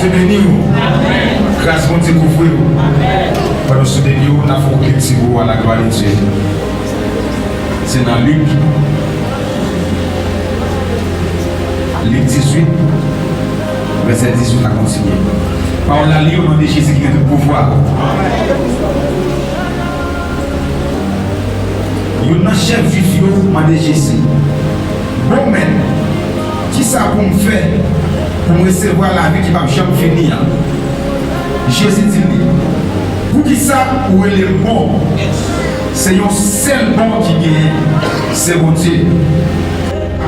Dieu béni. Grâce bon Dieu couvrir. Pour nous soutenir, nous avons cultivé à la gloire de Dieu. C'est dans Luc 18, verset 18 à continuer. Parole la lire au nom de Jésus qui a le pouvoir. Il y a un chef juif de Jésus. Bon, mais qui ça pour me faire pour recevoir la vie qui va jamais finir? Jésus dit, pour qui ça, où elle est bon, c'est un seul bon qui gagne, c'est mon Dieu.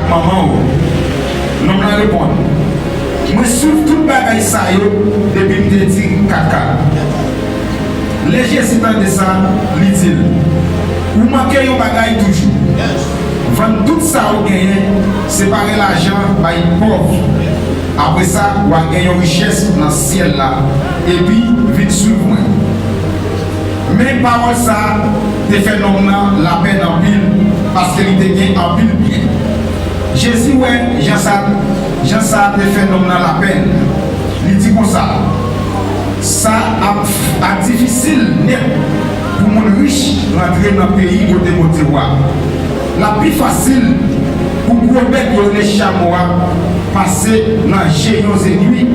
Maman, non me répondre. Je suis tout le bagage ça depuis que je dis caca. Les Jésus de ça, il dit, vous manquez un bagage toujours. Vendre tout ça au gagné, séparer l'argent par les pauvres. Après ça, vous avez une richesse dans le ciel là. Et puis, vite suivre moi. Mais par ça, te fait la peine en pile parce qu'il te gagne en pile bien. Jésus, ouais, Jean ça te fait la peine. Il dit comme ça. Ça a difficile pour mon riche rentrer dans le pays côté Montréal. La plus facile pour gros bêtes les chamois passer dans les géants et nuits,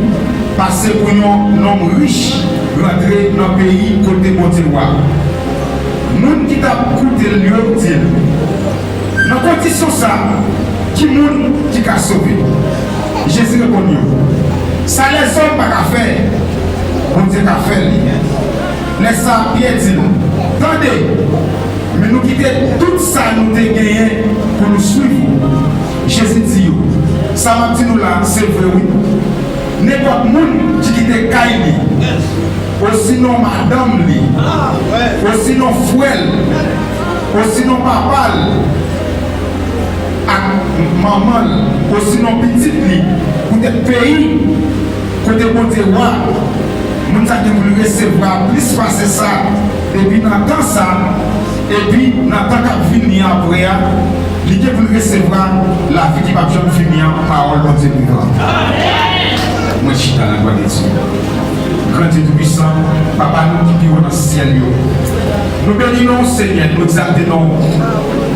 passer pour un homme riche rentrer dans le pays côté Montréal. Nous qui t'a coûté le lieu dit, dans la condition ça, qui moun qui a sauvé. Jésus répond, ça les hommes pas qu'à faire, on dit qu'à faire. Laisse ça bien dire, attendez, mais nous quittons tout ça nous avons gagné pour nous suivre. Jésus dit, ça m'a dit nous là, c'est vrai oui. N'importe monde qui quitte Kaili, ou sinon madame li, ou sinon fouelle, ou sinon papa, maman, ou sinon petite li, pour des pays, côté côté roi, nous avons voulu recevoir plus passer ça, et puis dans temps ça, et puis dans temps qu'à venir après, il a voulu recevoir la vie qui va jamais finir en parole de Dieu vivant. Moi je suis dans la gloire de Dieu. Grand Dieu tout-puissant, Papa nous qui vivons dans le ciel, nous bénissons Seigneur, nous exaltons,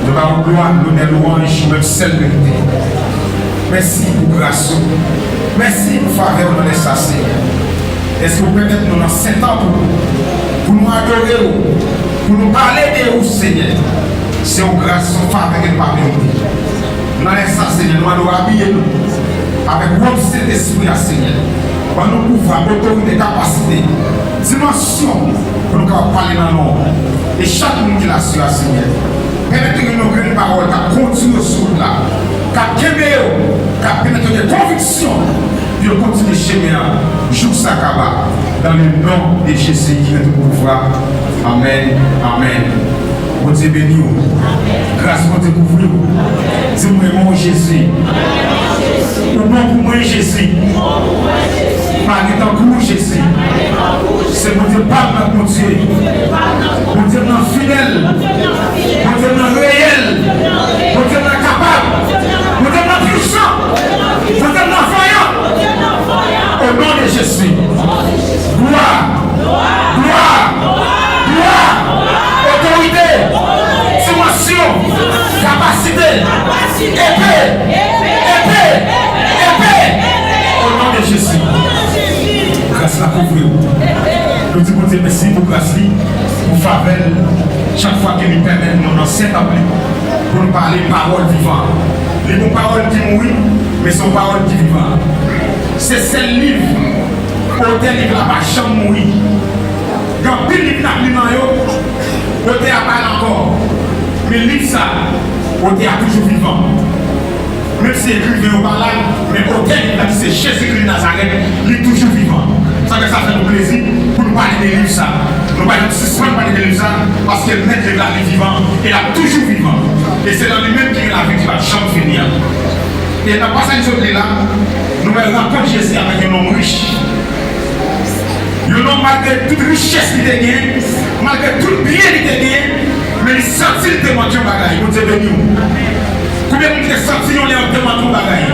nous avons gloire, nous louange, notre seule vérité. Merci pour grâce, merci pour faveur dans les Seigneur. Est-ce que vous permettez nous dans 7 ans pour nous adorer, pour nous parler de vous, Seigneur? C'est une grâce, une faveur que nous pas mériter. Dans les Seigneur, nous allons habiller nous avec votre Saint-Esprit, Seigneur. Pour nous pouvoir, autorité, capacité, dimension, pour nous parler dans nos noms. Et chaque monde qui l'a su, Seigneur. Permettez nous que nos paroles continuent sur là, qu'à pénétrer des convictions, puis on continue chemin, jour Sakaba, dans le nom de Jésus qui est tout pouvoir. Amen, amen. Bon Dieu béni, grâce pour te couvrir. Dis-moi mon Jésus. Ou bon pour moi Jésus. Pas de temps pour Jésus. C'est mon Dieu, pas mon Dieu. Mon Dieu non fidèle. Mon Dieu non réel. Mon Dieu non capable. Mon Dieu non puissant. Mon Dieu non voyant. Au nom de Jésus. Gloire. Gloire. Gloire. Autorité. Dimension. Capacité. Épée. Au nom de Jésus. Grâce la couvrir. Nous disons Dieu merci pour grâce, pour faveur. Chaque fois qu'il nous permet de nous s'établir pour nous parler paroles vivantes. Les bonnes paroles qui mourent, mais sont paroles qui vivent. C'est ce livre, autel livre là pas jamais mourir. Quand pile livre n'a plus dans yo, autel a pas encore. Mais livre ça, autel a toujours vivant. Même si écrivain au là, mais autel livre c'est Jésus-Christ de Nazareth, il est toujours vivant. Ça fait nous plaisir pour nous parler des livres ça. Nous parlons de parler des livres ça parce que le maître de la vie vivant, il est toujours vivant. Et c'est dans lui-même qui est la vie qui va jamais finir. Et dans le passage de là, nous allons rencontrer Jésus avec un homme riche. Un homme malgré toute richesse qu'il a gagné, malgré tout bien qu'il a gagné, mais il sentit le manquer de bagaille. Vous êtes béni. Combien de gens sentent qu'on est en demande de bagaille?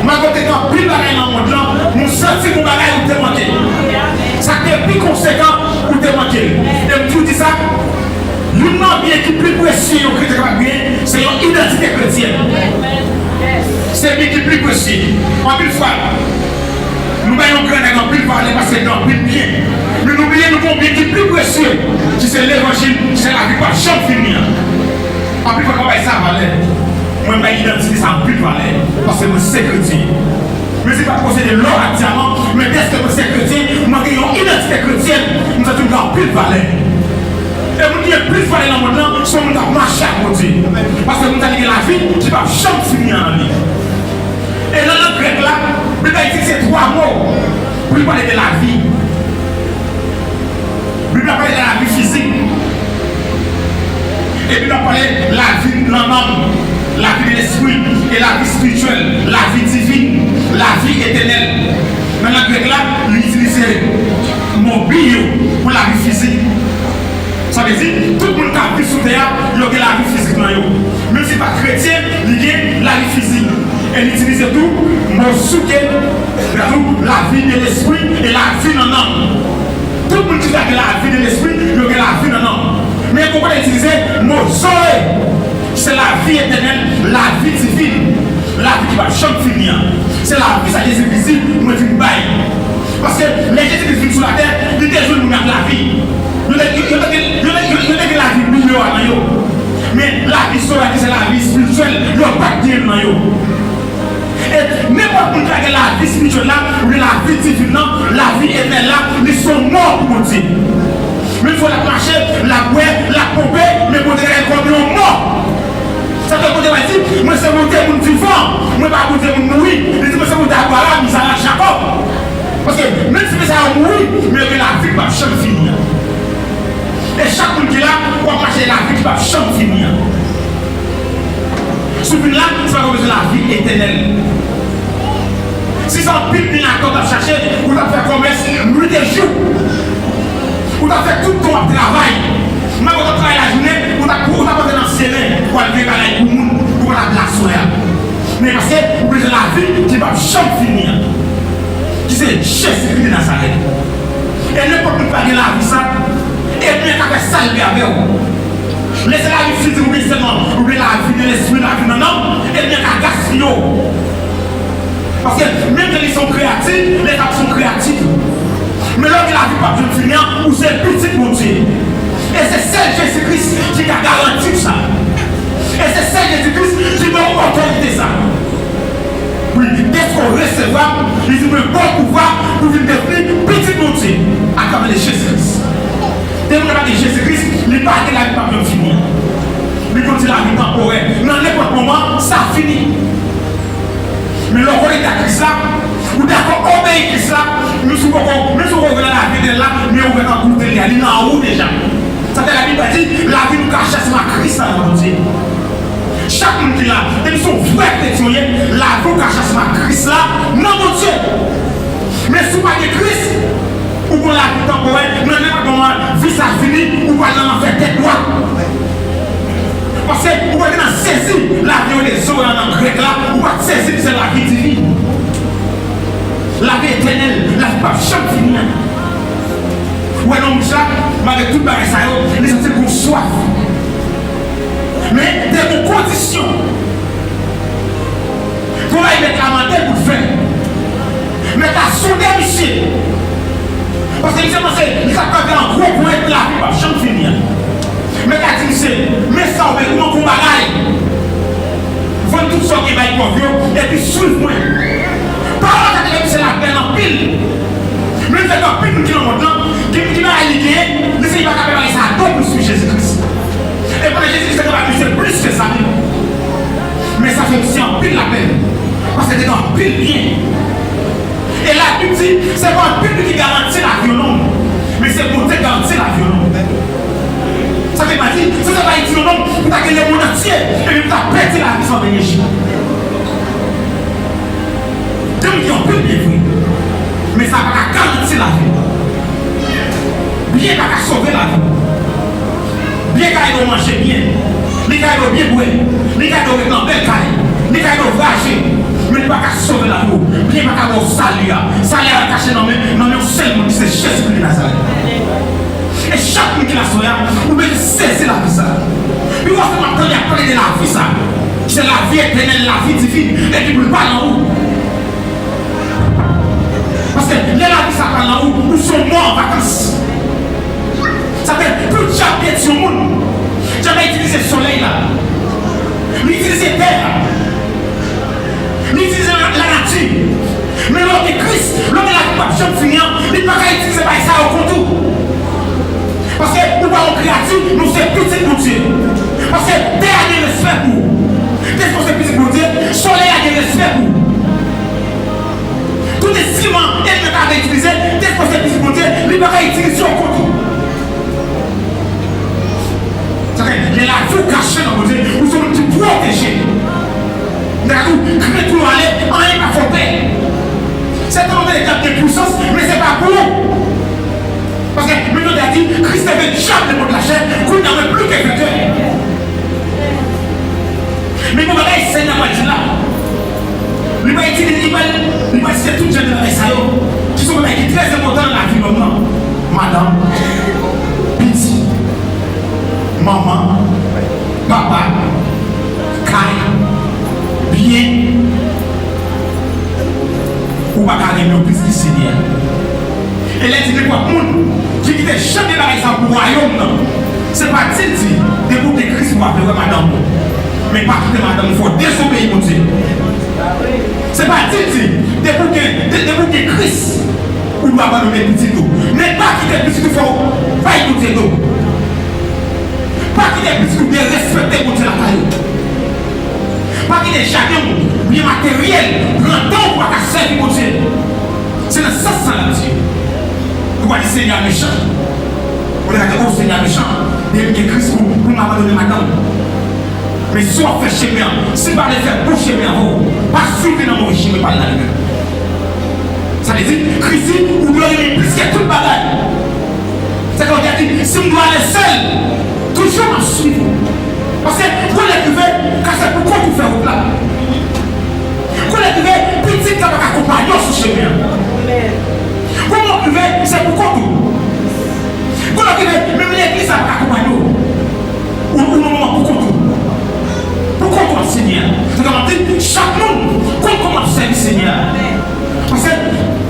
Malgré que pile bagaille dans le monde, nous sentons que bagaille bien qui est plus précieux que tu as bien, c'est une identité chrétienne. C'est bien qui est plus précieux. En plus fois, nous voyons grand en plus parler parce que c'est en plus bien. Mais nous oublions nous bien qui est plus précieux, qui c'est l'évangile, c'est la vie par chaque finir. En plus, quand on va ça valeur, moi, ma identité, ça n'a plus de valeur. Parce que c'est chrétien. Mais ce n'est pas posséder l'or à diamant, mais est-ce que c'est chrétien, moi, j'ai une identité chrétienne, nous avons plus de valeur. Et vous dites plus de valeur dans le monde, c'est nous avons marché à côté. Parce que nous avons la vie qui va jamais finir en vie. Et dans le grec là, nous avons utilisé 3 mots pour parler de la vie. Nous avons parlé de la vie physique. Et puis nous avons parlé de la vie de l'homme, la vie de l'esprit et la vie spirituelle, la vie divine, la vie éternelle. Dans le grec là, nous utilisons le mot bio pour la vie physique. Ça veut dire tout le monde qui a vu sous terre, il y a la vie physique. Même si pas chrétien, il y a la vie physique. Et il utilise tout, le mot souké, la vie de l'esprit et la vie dans l'homme. Tout le monde qui a la vie de l'esprit, il y a la vie dans l'homme. Mais on va utiliser le mot zoé. C'est la vie éternelle, la vie divine, la vie qui va jamais finir. C'est la vie, ça Jésus-Christ, nous devons bailler. Parce que les Jésus-Christ vivent sur la terre, ils déjouent nous mettre la vie. Nous devons la vie meilleure. Mais la vie sauvage, c'est la vie spirituelle, nous ne pas dire dans yo. Et n'importe qui a la vie spirituelle là, ou la vie divine là, la vie éternelle là, ils sont morts pour Dieu. Mais il faut la marcher, la boire, la pomper, mais pour dire qu'on est mort. Ça veut dire, moi c'est mon Dieu, mon vivant, moi pas mon Dieu, mon mourir. Il dit, moi c'est mon Dieu, voilà, mais ça l'a Jacob. Parce que même si ça va mourir, mais la vie va jamais finir. Et chaque monde qui est là, on va marcher la vie qui va jamais finir. Celui là, ça va besoin de la vie éternelle. Si ça pile bien à quand tu as cherché, ou tu as fait commerce, nuit et jour. Ou tu as fait tout ton travail. Même quand tu travailles la journée, ou tu as pas dans le ciel pour aller faire pour le monde, pour la place solaire. Mais parce que vous avez la vie qui va jamais finir. Qui c'est Jésus de Nazareth. Et n'importe qui va la vie ça, et bien qu'à faire ça, il va avec vous. Laissez la vie physique, ou seulement, ou la vie de l'esprit, la vie de l'homme, et bien qu'à gaspiller. Parce que même quand ils sont créatifs, les âmes sont créatives. Mais là, la vie pas de finir, ou c'est petit mon Dieu. Et c'est seul Jésus-Christ qui a garanti ça. Et c'est seul Jésus-Christ qui m'a autorité ça. Oui, dès qu'on recevra, il dit le bon pouvoir pour venir devenir petit mon Dieu à travers Jésus-Christ. Dès qu'on a dit Jésus-Christ, il n'est pas que la vie pas de finir. Il continue la vie temporaire. Dans n'importe moment, ça finit. Mais lorsqu'on est à Christ là, ou d'accord, obéir Christ là, nous sommes dans la vie de là, mais on va en goûter, il est en haut déjà. Ça fait la Bible dit, la vie nous cache à Christ là, mon Dieu. Chaque monde qui est là, ils sont vrais chrétiens, la vie nous cache à Christ là, non mon Dieu. Mais si vous parlez de Christ, ou qu'on la vie temporaire, nous n'avons pas comment vie ça finit, ou qu'on en fait tête droite. Parce que vous pouvez saisir la vie des eaux dans le grec là, vous pouvez saisir c'est la vie divine. La vie éternelle, la vie pas jamais finir. Ouais, non, ça, malgré tout le ça, les gens ont soif. Mais des conditions. Vous allez mettre la main pour le faire. Mais t'as sondé monsieur. Parce que il a pas un gros point de la vie, pas jamais finir. Mais t'as dit, mais ça, on va nous qu'on bagaille. Vous tout ça qui va être pour vous, et puis suivez-moi. Parole de c'est la peine en pile. Mais c'est en pile qui est en mode qui va allier, le Seigneur va préparer ça à deux pour suivre Jésus-Christ. Et pour Jésus-Christ, c'est plus que ça. Mais ça fait aussi en pile la peine. Parce que c'est en pile bien. Et la Bible dit, c'est pas un pile qui garantit la violence, mais c'est pour te garantir la violence. Ça fait pas dire, si ça va être violent, vous avez gagné le monde entier, et puis vous avez perdu la vie sans énergie. Donc il y a un peu bien vu, mais ça va garantir la vie. Bien qu'à sauver la vie. Bien qu'à manger bien, bien qu'à bien boire, bien qu'à être dans belle caille, bien qu'à voyager, mais pas qu'à sauver la vie. Bien qu'à avoir salut, salut à cacher dans le seul monde qui c'est Jésus de Nazareth. Et chaque monde qui l'a soya, vous pouvez saisir la vie ça. Puis vous avez maintenant parler de la vie ça. C'est la vie éternelle, la vie divine. Et qui ne peut pas en haut. Parce que les la vie ça parle en haut, nous sommes morts en vacances. Ça fait tout chaque sur le monde. Jamais utiliser le soleil là. L'utiliser la terre. L'utiliser la nature. Mais l'homme de Christ, l'homme de la passion finissant, il ne peut pas utiliser ça au contour. Parce que nous parlons créature, nous sommes petits pour Dieu. Parce que terre a des respect pour vous. Qu'est-ce qu'on fait petit pour Dieu? Soleil a des respect pour vous. Tout les ciments, il ne peut pas utiliser. Qu'est-ce qu'on fait petit pour Dieu? Il ne peut pas utiliser au contour. Les la vie cachée dans vos yeux, nous sommes protégés. D'accord? Créer tout aller, en rien pas faut paix. C'est un étape de puissance, mais ce n'est pas pour nous. Parce que nous avons dit, Christ avait déjà le monde de la chair, qu'on n'avait plus que quelqu'un. Mais vous voyez, Seigneur m'a dit là, il va utiliser toute génération qui sont très importants dans la vie maintenant. Madame, Piti, maman, papa, Kai, bien, ou pas carrément au plus du Seigneur. Et là, tu quoi, monde qui quitte jamais par exemple pour le royaume, c'est pas dit de vous que Christ va faire madame. Mais pas quitter madame, il faut désobéir mon Dieu. C'est pas dit de vous que Christ ou doit abandonner petit tout. Mais pas quitter petit tout, il faut pas écouter tout. Pas quitter petit tout, bien respecter mon Dieu la caillou. Pas quitter chacun bien matériel, prendre temps pour servir mon Dieu. C'est le sens de Dieu. Vous voyez Seigneur méchant. Vous allez dire, oh Seigneur méchant, il y a Christ pour m'abandonner madame. Mais soit fait chez moi, si vous allez faire pour chez moi, pas suivre dans mon régime, pas dans le ça veut dire, Christ, vous doit aller plus que tout le bagage. C'est quand il a dit, si vous doit aller seul, toujours en suivre. Parce que vous l'écrivez, car c'est pourquoi vous faites au plat. Vous l'écrivez, petit comme un compagnon sur chez moi. Vous m'écrivez, c'est pourquoi tout. Vous l'écrivez, même l'église a un compagnon. Ou non, pourquoi tout. Pourquoi toi, Seigneur? C'est-à-dire, chaque monde, comment servir Seigneur? Parce que,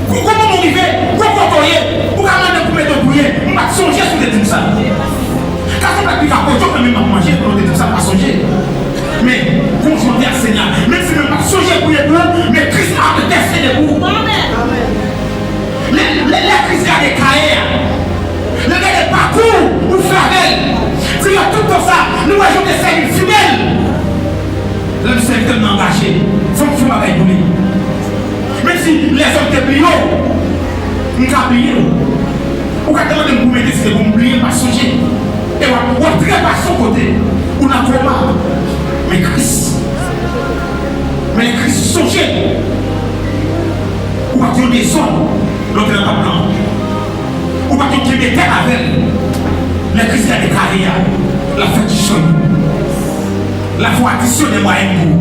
comment on arrive, comment on est, pour qu'on pour mettre bouillir, on va songer sur des trucs ça. Quand on a plus qu'à poser, on va même manger, on va ça, pas songer. Mais, confronter à Seigneur, même si on ne pas songer pour les bouts, mais Christ a testé les bouts. Les Christ a des carrières, les gars des parcours, ou faire si y a tout ça, nous voyons des services fidèles. L'homme s'est tellement engagé, il faut que vous m'avez donné. Même si les hommes te plient, nous avons plié. Ou quand vous mettez, c'est vous m'oubliez, pas songer. Et vous ne pas son côté. Vous n'avez pas. Mais Christ. Mais Christ songez. Ou pas qu'il des hommes, l'autre n'a pas blanc. Ou pas qu'il des terres avec elle. Les Christ a des carrières. La fête du chôme. La foi additionne des moyens pour vous.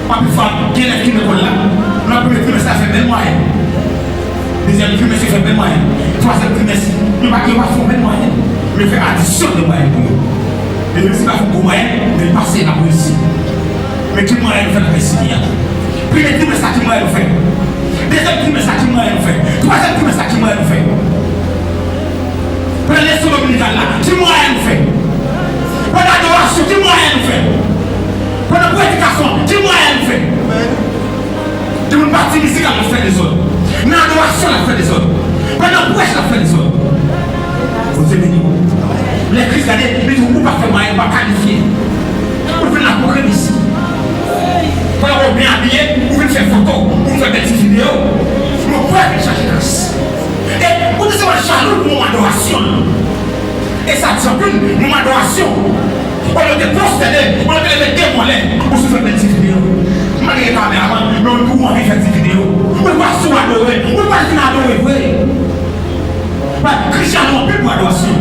Pas plus fort, qui est qui me colle là. Le premier trimestre, ça fait bien moyen. Deuxième trimestre, ça fait bien moyen. Troisième trimestre, il va faire bien moyen. Mais faire addition de moyens pour vous. Et même si il va faire beaucoup moyen, mais passer la police. Mais qui moyen de faire la réussite? Premier trimestre, qui moyen de faire? Deuxième trimestre, qui moyen de faire? Troisième trimestre, qui moyen de faire? Prenez sur dominical là, qui moyen de faire? Pour l'adoration, qui moyen de faire? Pour la prédication, qui moyen de faire? De mon parti ici, on fait des autres. Dans l'adoration, on fait des autres. Pour la prêche, on fait des autres. Vous êtes bénis. Les Christ, mais vous ne pouvez pas faire moyen, pas qualifier. Vous venez la courir ici. Pour la bien habillé, vous venez faire photo, vous faites des petites vidéos. Vous pouvez changer grâce. Et vous devez être jaloux pour mon adoration. Et ça tient plus mon adoration. On a des postes, on a des démollés pour se faire des petites vidéos. Malgré la caméra, mais on peut faire des petites vidéos. On va se adorer, on va se adorer. Christian n'a plus pour adoration.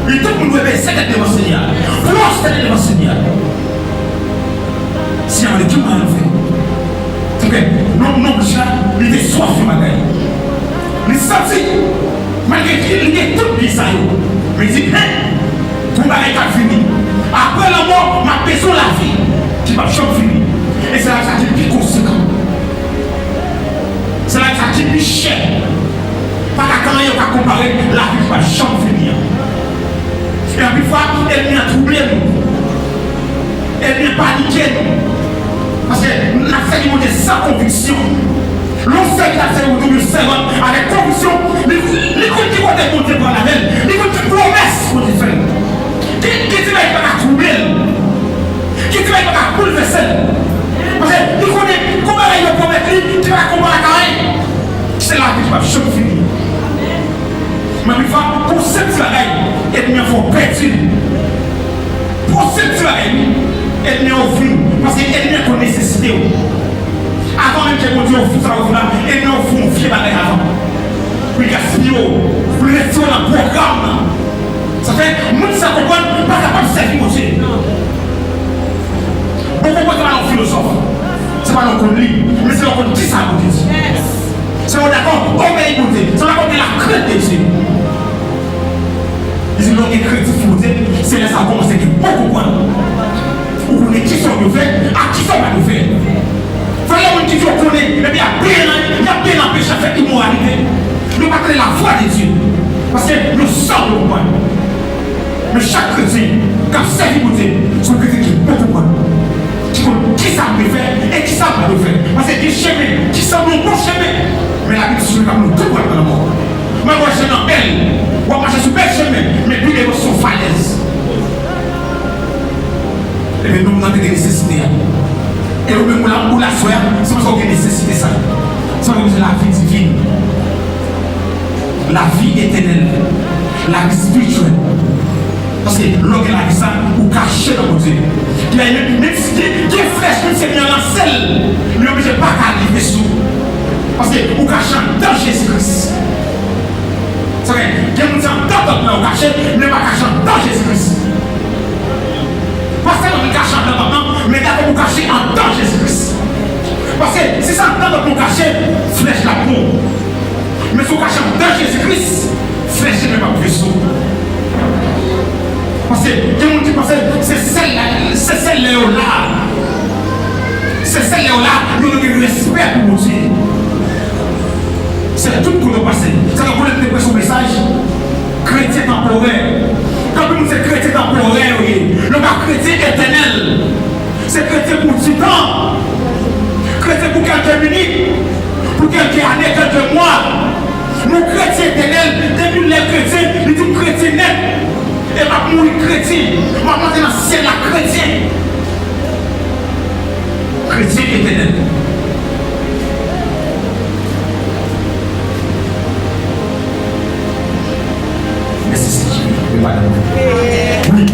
Et tout le monde doit être secret devant le Seigneur. Prosterné devant le Seigneur. Si on est tout le monde fait. C'est que non, chat, il est soif de bagaille. Il est sorti. Malgré qu'il y ait tout bizarre, mais il dit, pour ma récap fini. Après la mort, ma maison la vie, qui va jamais finir. Et c'est là que ça dit plus conséquent. C'est là que ça dit plus cher. Pas qu'à quand il va comparer la vie qui va jamais finir. Et à plus fois, elle vient troubler nous. Elle vient paniquer nous. Parce que la fait du monde sans conviction. L'on sait qu'il a fait autour du servant avec conviction. Les gens qui vont être montés par la même, les gens qui promessent pour te faire. Qui ne va pas troubler. Qui ne va pas bouleverser. Parce que tu connais comment il va promettre, tu vas combattre la carrière. C'est là que tu vas jamais finir. Mais il faut pour cette bagaille, et bien faut perdre. Pour cette bagaille, et bien au fond, parce qu'elle bien qu'on nécessité. Avant même que Dieu offre ça au là, et bien au fond, on fait bagaille avant. Puis gaspiller, pour rester dans le programme. Ça fait, moi ça comprend, pas capable de servir mon Dieu. Beaucoup de gens sont philosophes. Ce n'est pas l'on lit, mais c'est l'on dit ça pour Dieu. C'est l'on d'accord, obéir pour Dieu. C'est l'on d'accord la crainte de Dieu. Ils disent l'on est créatif pour Dieu, c'est là ça commence à être beaucoup moins. Vous connaissez qui sont nous faits, à qui sont pas nous faits. Voilà on dit qu'on connaît, mais il y a bien empêché à faire immoralité. Nous ne pas la foi de Dieu. Parce que nous sommes au point. Mais chaque chrétien, quand c'est pour Dieu, c'est un chrétien qui est beaucoup moins. Qui ça peut faire et qui ça peut faire. Parce que des chemins qui sont nos bons chemins. Mais la Bible dit que nous tout dans le monde. Moi, je suis dans belle. Moi, je suis bel chemin. Mais puis les gens sont falaises. Et bien, nous avons des nécessités. Et nous-mêmes, nous la soeur, c'est parce qu'on a des nécessités. Ça. C'est la vie divine. La vie éternelle. La vie spirituelle. Parce que l'homme qui a vu ça, ou caché dans mon Dieu. Même si il est fraîche, même si c'est bien dans celle, il n'est obligé pas d'arriver sous. Parce que vous cachez dans Jésus-Christ. C'est vrai, il y a des gens dans votre main, vous cachez, mais pas caché dans Jésus-Christ. Parce que vous cachez dans votre main, mais d'abord vous cachez dans Jésus-Christ. Parce que si ça dans votre main, vous cachez, flèche la peau. Mais si vous cachez dans Jésus-Christ, flèche n'est pas plus sous. Parce que tout le monde qui pense c'est celle-là. C'est celle-là, nous avons respect pour Dieu. C'est tout pour nous passer. C'est qu'on voulait déposer son message. Chrétien temporaire. Quand nous sommes chrétiens temporaires, nous sommes chrétiens éternels. C'est chrétien pour du temps. Chrétien pour quelques minutes. Pour quelques années, quelques mois. Nous chrétiens éternels, depuis les chrétiens, nous sommes chrétiens nets. Et va mourir chrétien. Va monter dans le ciel la chrétien. Chrétien éternel. Mais c'est ce qui est pas oui.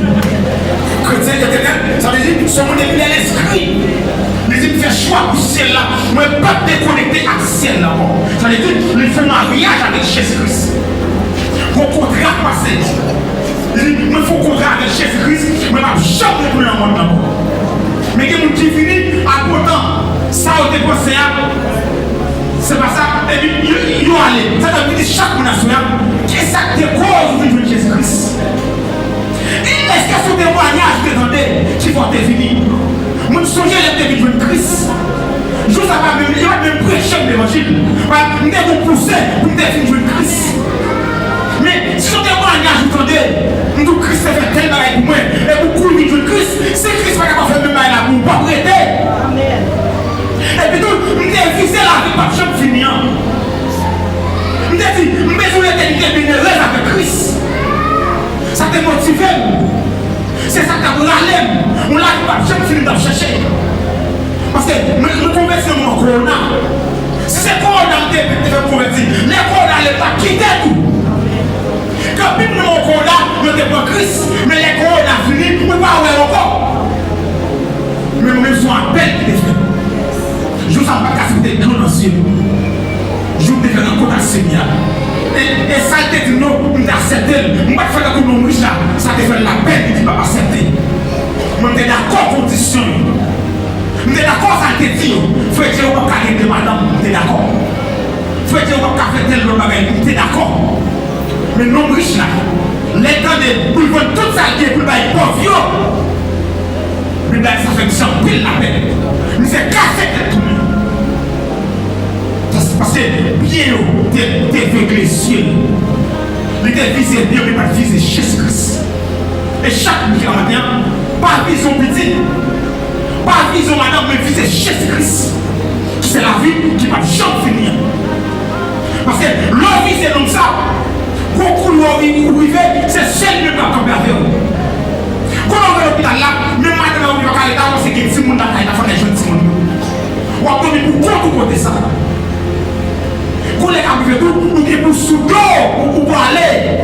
Chrétien éternel, ça veut dire que son monde est l'esprit. Mais il fait choix pour ce ciel là. Moi, pas déconnecté à ce ciel là. Ça veut dire qu'il fait un mariage avec Jésus-Christ. Pour contrat passé. Il faut qu'on avec Jésus-Christ, mais je ne jamais plus dans le monde d'abord. Mais il y a des gens qui finissent à pourtant, ça a été pensé, c'est pas ça, et puis ils ont allé. Ça veut dire chaque nation, qu'est-ce que c'est cause de Jésus-Christ? Est-ce que ce témoignage que vous qui vont devenir? Moi, je songe à devenir Christ. Je ne sais pas, il va même prêcher l'évangile. Je vais vous pousser pour devenir Christ. Mais si on témoignage, vous entendez, nous Christ fait tel bagage pour moi, et vous courez de Christ, c'est Christ va pas faire même bagage là pour ne pas prêter. Et puis nous, nous devons viser la vie par chaque finir. Nous devons dire, nous besoin d'éternité bénéreuse avec Christ. Ça te motive. C'est ça qui t'a râlé. On l'a pas chaque finir d'en chercher. Parce que nous convertissons en corona. Si c'est corona qui fait convertir, les corona ne pas quitter tout. Quand nous avons un corona, nous avons Christ, mais les corona finis, nous ne pouvons pas avoir encore. Mais nous sommes à peine qui est fait. Je ne sais pas si vous êtes grand dans le ciel. Je vous défends encore dans le Seigneur. Et ça a été dit non, nous acceptons. Nous ne pouvons pas faire que nous riches là. Ça te fait la peine de ne pas accepter. Nous sommes d'accord condition. Nous sommes d'accord ça a été dit. Frère Dieu, on va pas de madame, nous sommes d'accord. Frère Dieu, on va pas faire tel bagage, nous sommes d'accord. Mais non riche là, les temps de pour vendre tout ça qui est pour le bail pauvre, mais ça fait que j'en pile la peine. Mais c'est cassé tout le monde. Parce que bien, t'es avec les cieux. Il était visé bien, mais pas visé Jésus-Christ. Et chaque matin, pas vision petit, pas vision madame, mais visé Jésus-Christ. C'est la vie qui va jamais finir. Parce que l'homme c'est comme ça. Beaucoup de l'homme c'est celle qui va tomber avec eux. Quand on va à l'hôpital là, même madame, on va aller dans c'est que si on a fait des jeunes Simon. On va tomber pour contre ça. Quand les gars peuvent tout, ou bien pour sous l'eau, ou pour aller.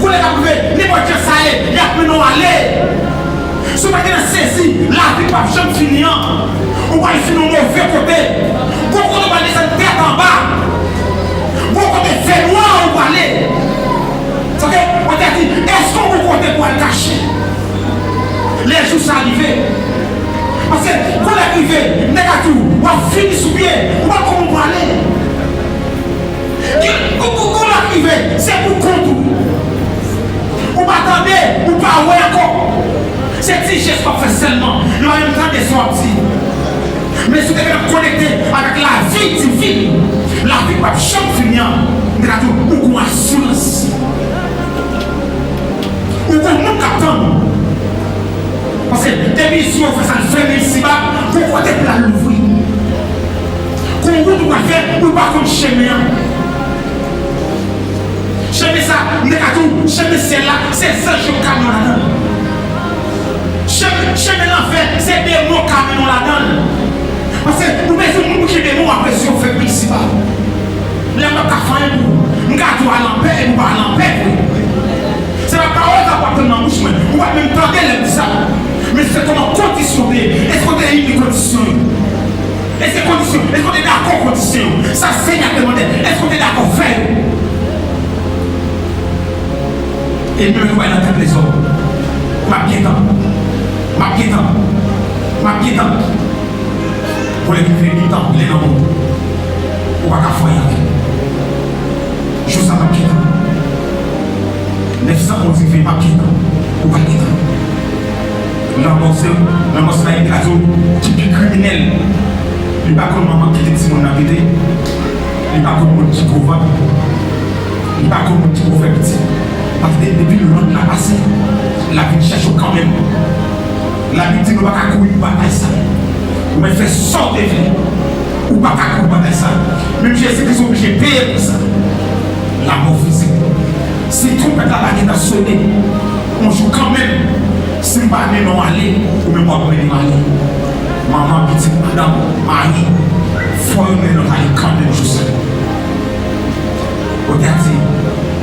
Quand les gars peuvent, les voitures ça est, il y a plus non aller. Si on a saisi, la vie va jamais finir. On va finir au mauvais côté. Quand on va descendre tête en bas, quand on va faire noir, on va aller. On t'a dit, est-ce qu'on va compter pour le cacher? Les jours sont arrivés. Parce que quand on est arrivé, négatif, on va finir sous pied, on va comment on va aller. Quand on est arrivé, c'est pour compte. On va attendre, on va avoir encore. C'est petit geste qu'on fait seulement. Il va même temps de sortir. Mais si vous devez connecter avec la vie divine, la vie va jamais finir. Mais là, vous avez assurance. Vous avez un capitaine. Parce que depuis ici, on fait ça, on fait ici-bas, vous pouvez la l'ouvrir. Quand vous doit faire, vous ne pouvez pas comme chemin. Chemin ça, chemin c'est là, c'est ça que je caméra. Chemin l'enfer, c'est des mots caméra là-dedans. Parce que vous mettez des mots qui des mots après si on fait ici-bas. Les mots qui font nous gardons à l'enfer et nous allons à l'enfer. C'est la parole qui va prendre dans la bouche, on va même tenter les ça. Mais c'est comment conditionner. Est-ce qu'on a une condition? Est-ce qu'on est d'accord condition? Ça saigne à demander. Est-ce qu'on est d'accord faire? Et nous nous voyons dans les hommes. Ma piétant. Pour les vivre du temps, les noms. On va faire foyer. Je sais ma piétant. 911 vivre ma piétant. On va piétant. L'amorce là est cadeau typique criminel. Il n'est pas comme maman qui dit mon habité. Il n'est pas comme mon petit couvent. Il n'est pas comme mon petit couvent petit. Parce que depuis le monde l'a passé, la vie cherche quand même. La vie dit nous ne pouvons pas courir pour bataille ça. Ou bien faire sortir de vie. Ou pas courir pour bataille ça. Même Jésus-Christ est obligé de payer pour ça. La mort physique. Si tout le monde a sonné, on joue quand même. Si on ne va pas aller, ou même pas aller. Maman, petite madame, Marie, il faut que nous allions quand même juste. Regardez,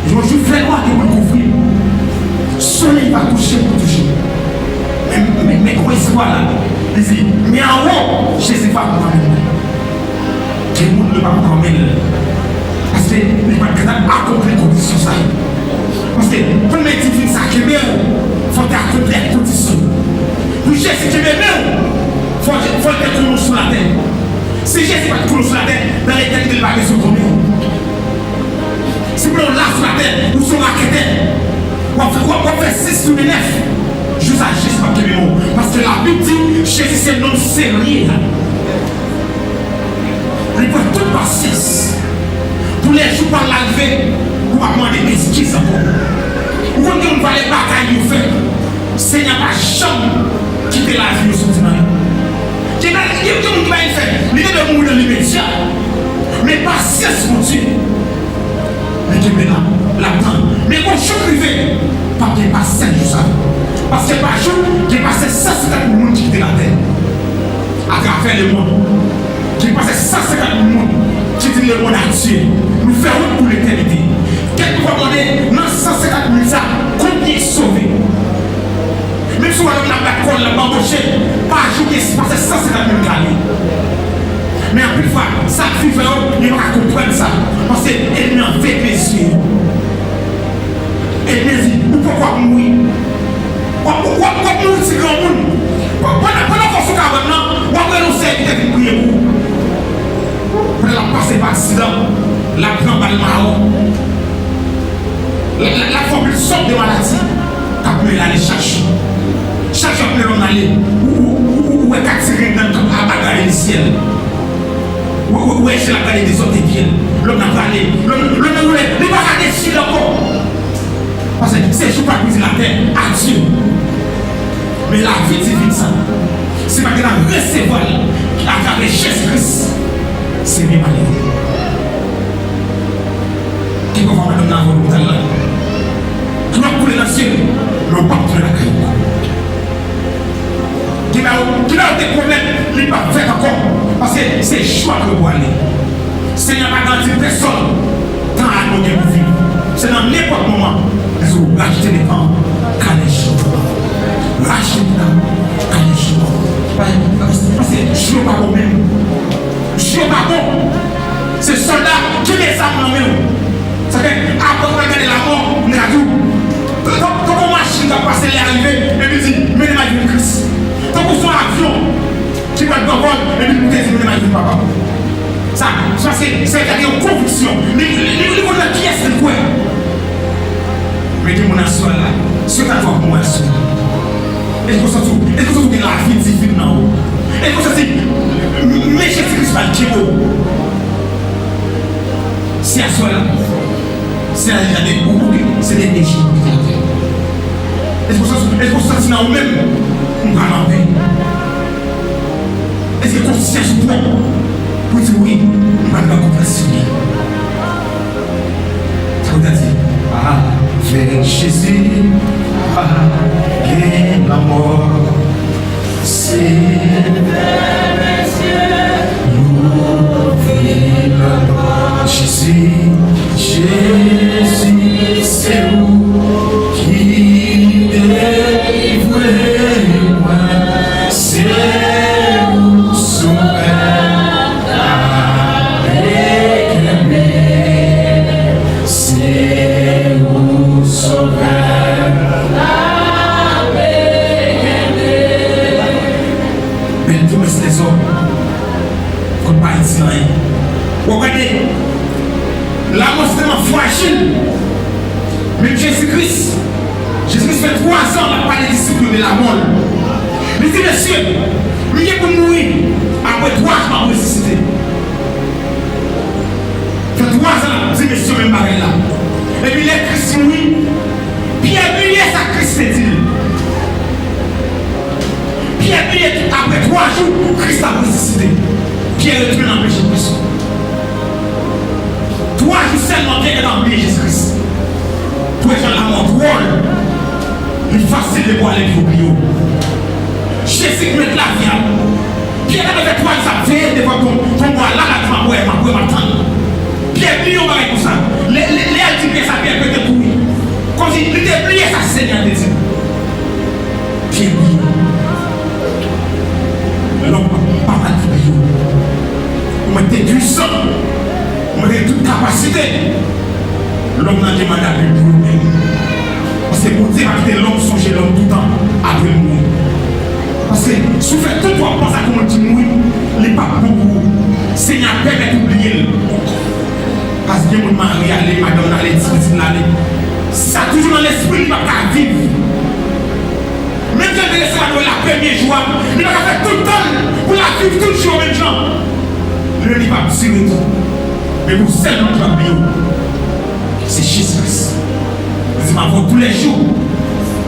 je me fais loin de me couvrir. Le soleil va toucher pour toucher. Mais comment il se voit là? Il dit, mais en haut, Jésus va nous amener. Tout le monde ne va pas nous amener. Parce que il va accomplir les conditions. Parce que pour les divines, ça qui est bien, il faut accomplir les conditions. Pour Jésus qui est bien, il faut être coulé sur la terre. Si Jésus va être coulé sur la terre, dans l'éternité, il va être sur ton nom. Si vous voulez là sur la terre, ou sur la quête, on va faire 6 sur les 9. Juste à Jésus, parce que la Bible dit Jésus c'est non sérieux. Il faut toute patience. Pour les jours par l'arrivée, vous va demander excuses encore. Vous voyez qu'on va les batailles vous faire. Seigneur va jamais quitter la vie au soutien. Qui va y faire? L'idée de mourir dans l'immédiat. Mais patience mon Dieu. Mais qui est là, là-dedans. Mais quand je suis privé, pas qu'il passe 5 jours ça. Parce que par jour, j'ai passé 150 personnes qui étaient la terre. À travers le monde. J'ai passé 150 personnes qui étaient le monde entier. Nous faisons pour l'éternité. Quelques fois demander dans 150 000 ça, combien sauvé? Même si on a la colle, la embauché, par jour, il s'est passé 150 000 carrés. Mais en plus de fois, ça fait il va comprendre ça. Parce qu'elle n'a fait plaisir. Elle me dit, pourquoi mourir? Pourquoi mourir si grand monde? Pendant qu'on se casse maintenant, on va nous servir de prier pour. Pour la passer par accident, la prendre par le marron. La formule sort de maladie, quand on aller chercher. Chaque jour que l'on allait, où est attiré dans la bagarre du ciel. Où est la bagarre des autres pieds. L'homme n'a pas allé. L'homme n'a pas allé sur le corps. Parce que c'est juste pas briser la terre à Dieu. Mais la vie divine, ça, c'est pas que la recevoir à travers Jésus-Christ. C'est bien malheureux. Qui peut voir madame dans votre talent? Qui va couler dans le ciel? Le pape de la caille. Qui a des problèmes, il ne va pas faire encore. Parce que c'est le choix que vous allez. Seigneur n'a pas garanti personne tant à nous de vivre. C'est dans n'importe moment. Vous rachetez les temps, calèche. Rachetez les temps, calèche. Parce que je ne suis pas bon même. Je ne suis pas bon. C'est soldat qui les a nommés. Ça fait après regarder la mort, on a tout. Quand on machine va passer les arrivées, et puis dit, mais il m'a dit Christ. Quand on soit avion qui va être dans le vol, et puis nous disons, mais il m'a dit papa. Ça c'est une conviction. Mais qui est-ce que quoi? Mettez mon assoir là. Ce que tu as pour moi, assoir. Est-ce que vous avez la vie divine là haut? Est-ce que vous avez mais Jésus-Christ va le dire? C'est assoir là. C'est des déchets. Est-ce que vous sentez dans vous-même? On va en paix. Est-ce que conscience vous prend pour dire oui, on va pas comprendre. Ça vous a dit, avec Jésus, et la mort, c'est nous vivons. Jésus, c'est où qui délivre moi, c'est où sauveur avec lui, c'est où sauveur avec lui. Mais tous les hommes, qu'on ne parle pas rien. Regardez. La mort c'est tellement fragile. Même Jésus-Christ fait 3 ans à parler des disciples de la mort. Il dit, monsieur, il est pour mourir après 3 ans pour ressusciter. Il fait 3 ans, il dit, monsieur, même pareil là. Et puis, les Christ mourit. Pierre Billet, ça Christ dit. Pierre Billet, après 3 jours, Christ a ressuscité. Pierre est retourné dans le péché de Christ. 3 jours seulement Pierre est dans le péché de Jésus-Christ. Toi, j'ai la mort drôle. Il est facile de boire les bio. Jésus met la vie. Pierre avait fait 3 ans, veille devant ton bois là, tu m'as boire, m'attendre. Pierre, plié, on va comme ça. Les altitudes, ça Pierre peut être pourri. Comme si il était plié, ça Seigneur de Dieu. Pierre, l'homme pas mal de bio. On m'a été puissant. On m'a été toute capacité. L'homme n'a demandé à lui pour lui. Parce que pour dire que l'homme songe l'homme tout le temps après le mourir. Parce que si vous faites tout pour penser à comment tu mourir, il n'est pas beaucoup. Seigneur permet d'oublier. Parce que mon mari allait, madame allait, difficile allait. Ça toujours dans l'esprit, il ne va pas vivre. Même quand il est la première joie, il va faire tout le temps pour la vivre tout le jour même gens. Le livre va tirer tout. Mais vous seulement qui va vivre. C'est Jésus-Christ. Nous avons tous les jours,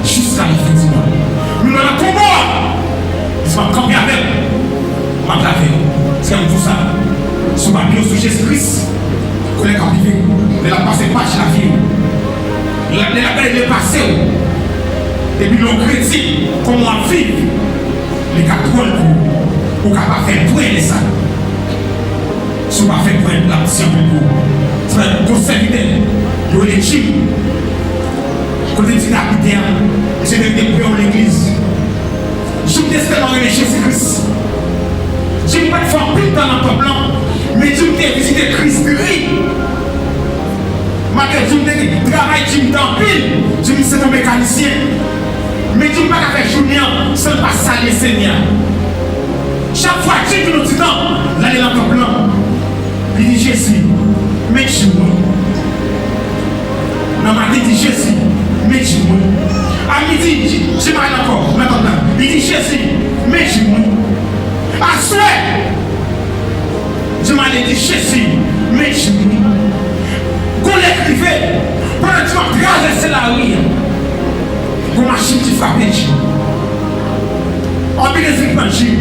jusqu'à la fin du mois. Nous avons un combat. Nous avons campé avec. Ma clave. C'est comme tout ça. Sous ma bio sur Jésus-Christ. Qu'on est captivé. Mais la passé pas chez la vie. La belle est passée. Et puis nos chrétiens, comment vivre. Les gars trouvent pour ne pas faire point de ça. Si on ne fait pas point de l'action pour vous. C'est un serviteur. Il y a les chips. Quand il dit capitaine, j'ai découvert l'église. Je me décide dans Jésus-Christ. Je ne vais pas faire plus dans l'emploi blanc, mais je me visité Christ gris. Malgré je me travaille, je me dans pile, je me suis un mécanicien. Mais je ne vais pas faire journée sans pas saler Seigneur. Chaque fois que je nous dis non, là il est l'emploi blanc. Il dit Jésus, mais je suis moi. Dans ma tête, dit Jésus. Jésus, mais je à souhait. Je m'en ai dit Jésus, mais je qu'on l'écrivait, pendant que tu vas traverser la rue, pour machine qui frappe les gens. On peut les faire manger,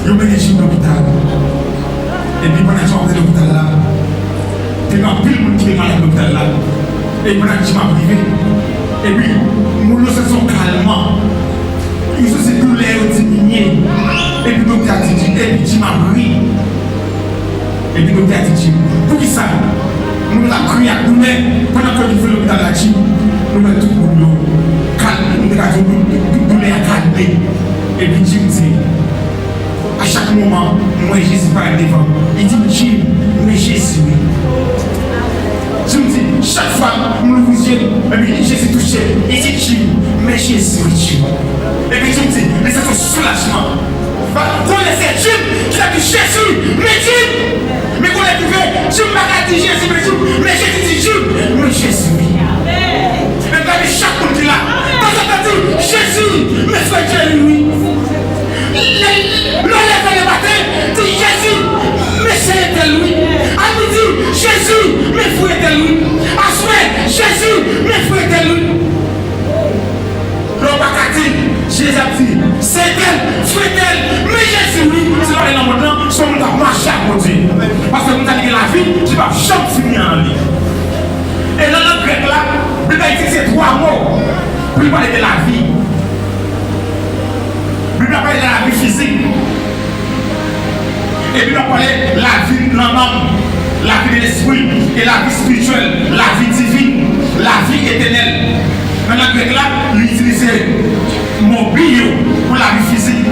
ils ont mis les gens à l'hôpital. Et puis pendant que tu vas à l'hôpital là, tu vas plus le monde qui est malade à l'hôpital là. Et pendant que tu vas privé, et puis, nous se sont calmement. Ils se sont douleurs diminuées. Et puis, nous avons dit, et puis, tu m'as pris. Et puis, nous avons dit, pour qui ça? Nous avons crié à nous, pendant que nous faisons l'hôpital là, nous avons tout le monde calme, nous avons dit, douleur calmée. Et puis, Jim dit, à chaque moment, moi, Jésus parle devant. Il dit, Jim, mais Jésus. Je me dis, chaque fois, nous nous disions, Jésus touché, il dit Dieu, mais Jésus Dieu. Et puis je me dis, mais c'est un soulagement. Connaissez Dieu qui a dit Jésus, mais Dieu. Mais qu'on a trouvé, Dieu m'a dit Jésus, mais Dieu, mais Jésus dit Dieu, mais Jésus. Et regardez chaque monde qui est là, quand on a dit Jésus, mais frère Dieu, lui. Le lève le matin, dit Jésus, mais c'est lui. À midi, Jésus, mais frère de lui. À soir, Jésus, mais frère de lui. L'homme a dit, Jésus a dit, c'est elle, frère d'elle, mais Jésus, oui. C'est pas les noms maintenant, son monde a marché à côté. Parce que nous avons la vie, tu vas jamais finir en lui. Et dans notre grec là, il a utilisé 3 mots pour parler de la vie. Il a parlé de la vie physique. Et puis il a parlé de la vie de l'homme, la vie de l'esprit, et la vie spirituelle, la vie divine, la vie éternelle. Dans la grec là, il utilisait mon bio pour la vie physique.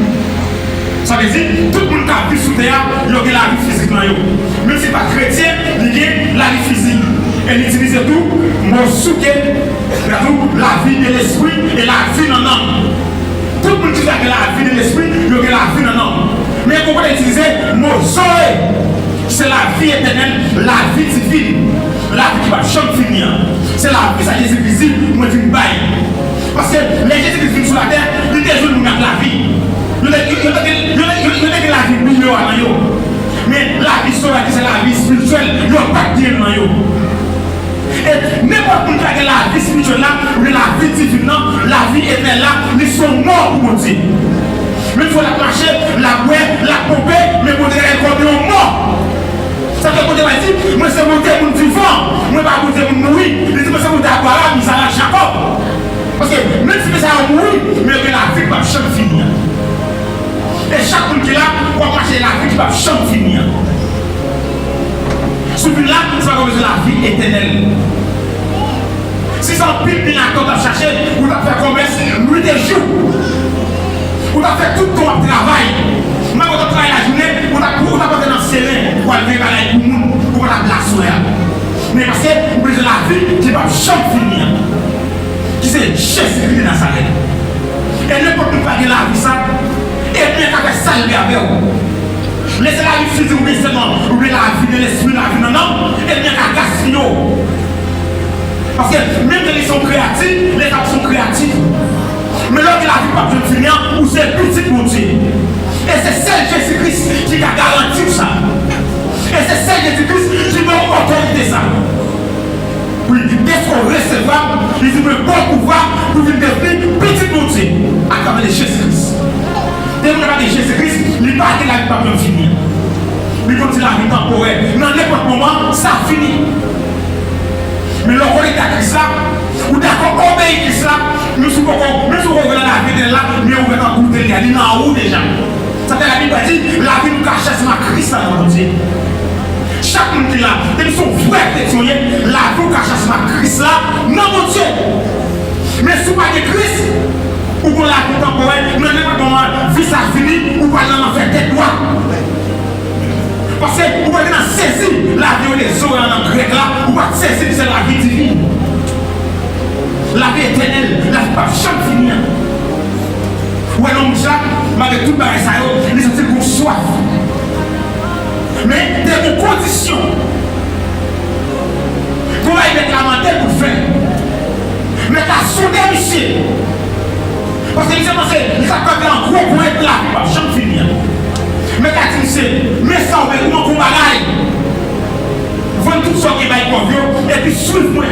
Ça veut dire, tout le monde qui a vu sous terre, il y a la vie physique. Même si ce n'est pas chrétien, il y a la vie physique. Et il utilisait tout, mon souquet, la vie de l'esprit et la vie de l'homme. Tout le monde qui a la vie de l'esprit, il y a la vie de l'homme. Mais pourquoi utiliser mon zoé? C'est la vie éternelle, la vie divine, la vie qui va jamais finir. C'est la vie, ça Jésus-Christ, moi je me baille. Parce que les Jésus-Christ sur la terre, ils déjouent nous mettre la vie. Ils ont la vie meilleure à nous. Mais la vie sauvage, c'est la vie spirituelle, ils n'ont pas de bien dans nous. Et n'importe qui a la vie spirituelle là, ou la vie divine là, la vie éternelle là, ils sont morts pour Dieu. Mais il faut la marcher, la boire, la pomper, mais pour dire qu'elle est mort. Ça fait qu'on dit, moi c'est mon Dieu pour vivant, moi pas mon Dieu pour mourir. Il dit, moi c'est mon Dieu pour Abraham, il s'arrête Jacob. Parce que même si ça va mourir, mais la vie va jamais finir. Et chaque monde qui est là, va marcher la vie qui va jamais finir. Celui-là, ça va la vie éternelle. Si ça pile bien à à chercher, vous allez faire commerce, nuit et jour. Vous allez faire tout ton travail. Même quand on travaille la journée, vous allez pas dans le serré pour aller vers la monde, pour la place solaire. Mais parce que vous avez la vie qui va jamais finir. Qui c'est Jésus de Nazareth. Et n'importe qui pas la vie ça, et bien qu'avec ça, il y a laissez la vie physique ou bien seulement, ou bien la vie de l'esprit, la vie de l'homme, et bien qu'à gaspiller. Parce que même quand ils sont créatifs, les actes sont créatifs. Mais lorsque la vie va pas finir, ou c'est petit pour Dieu. Et c'est seul Jésus-Christ qui a garanti ça. Et c'est seul Jésus-Christ qui va autoriser ça. Oui, dès qu'on recevra, il dit le bon pouvoir pour venir devenir petit pour Dieu. À travers Jésus-Christ. Dès qu'on a Jésus-Christ, il part que la vie va pas finir. Il continue la vie temporaire. Dans n'importe moment, ça finit. Mais le rôle de Christ là, ou d'accord, obéir Christ là, nous sommes revenus à la vie de là, mais on va en goûter, il y a dit en haut déjà. Ça fait la Bible dit, la vie nous cache à Christ là, mon Dieu. Chaque monde qui est là, ils sont vrais chrétiens, la vie nous cache à Christ là, non mon Dieu. Mais si vous pas de Christ, ou pour la vie temporaire, nous n'avons pas comment vie ça finit, ou pas dans l'enfer tête droite. Parce que vous pouvez saisir la vie des oreilles en grec là, vous pouvez saisir c'est la vie divine. La vie éternelle, la vie pas jamais finir. Ou un homme ça, malgré tout pareil ça, il est sorti pour soif. Mais des conditions. Vous allez mettre la main pour faire. Mais t'as sondé monsieur. Parce que c'est pensé, ça peut un gros point de là, j'en finis. Mais quand il sait, mais ça, on va comment pour bagaille. Vendre tout ça qui va être convié, et puis suivre-moi.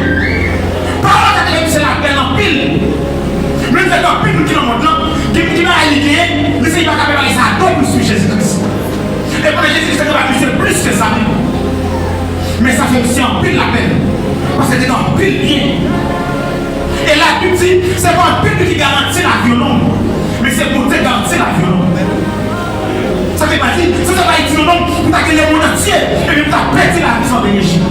Par là, c'est la peine en pile. Même si en pile, nous qui dans le monde là, qui va aller, mais c'est pas capable de ça, donc nous suivons Jésus-Christ. Et pour Jésus-Christ, c'est plus que ça. Mais ça fait aussi en pile la peine. Parce que c'est dans pile bien. Et la Bible dit, c'est pas un pile qui garantit la violence, mais c'est pour te garantir la violence. Ça fait pas dire, ça va être un homme pour t'accueillir le monde entier et puis pour t'apprêter la vie sans bénéfice.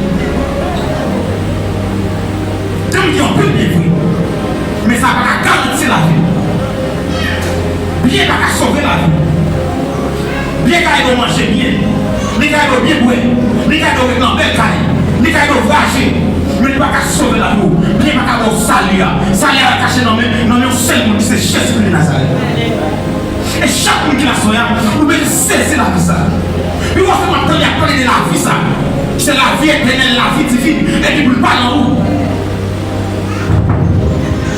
Dieu me dit on peut bien vivre, mais ça va pas garantir la vie. Bien va pas sauver la vie. Bien qu'elle doit manger bien, bien qu'elle doit bien boire, bien qu'elle doit être dans belle caille, bien qu'elle doit voyager, mais il ne va pas sauver la vie. Bien qu'elle doit salir, salir à cacher dans le seul monde qui c'est Jésus de Nazareth. Et chaque monde qui l'a soya, vous devez cesser la vie ça. Puis vous avez entendu parler de la vie ça. C'est la vie éternelle, la vie divine. Et puis vous ne parlez en haut.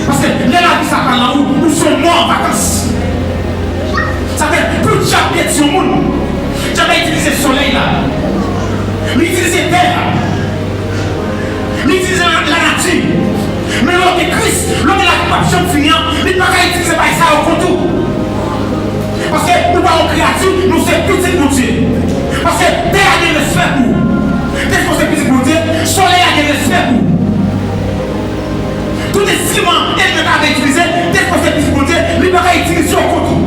Parce que la vie ça parle en haut, nous sommes morts en vacances. Ça fait plus de chapitres sur le monde. J'avais utilisé le soleil là. L'utiliser terre. L'utiliser la nature. Mais l'homme de Christ, l'homme de la corruption finir, il ne peut pas utiliser ça au contour. Parce que nous parlons créatifs, nous sommes petits pour Dieu. Parce que terre a des respect pour. Qu'est-ce qu'on sait petit pour Dieu? Soleil a des respect pour. Tout instrument et le cas d'utiliser, qu'est-ce qu'on sait petit pour Dieu? Il ne peut pas utiliser au contour.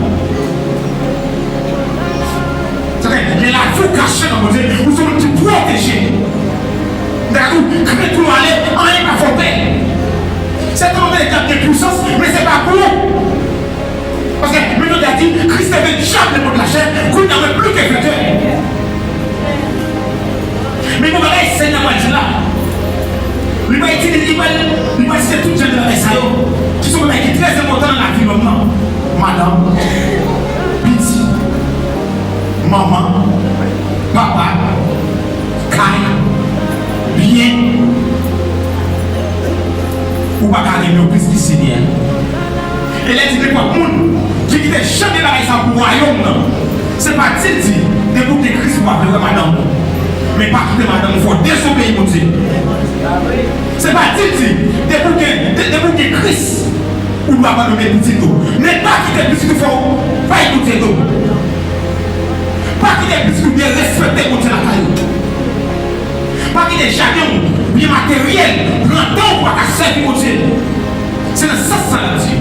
Mais la vie cachée dans mon Dieu, nous sommes tous protégés. D'accord? Quand tout aller, on n'est pas fondé. C'est un véritable de puissance, mais ce n'est pas pour. Parce que nous avons dit, Christ avait déjà le mot de la chair, qu'on n'avait plus que vainqueur. Mais nous allons essayer de voir là. Il va utiliser tout genre de messages qui sont très importants dans la vie maintenant. Madame, Piti, maman, papa, Kai, bien. Ou pas garder le plus du Seigneur. Et là, il dit quoi, monde qui dit jamais la raison pour le royaume, c'est pas dit de vous que Christ va faire madame. Mais pas quitter madame, il faut désobéir mon Dieu. C'est pas dit de vous que Christ ou doit pas donner petit tout. Mais pas quitter petit tout, il faut pas écouter tout. Pas quitter petit tout, bien respecter mon Dieu la caillou. Pas quitter jamais bien matériel, prendre temps pour servir mon Dieu. C'est le sens de Dieu.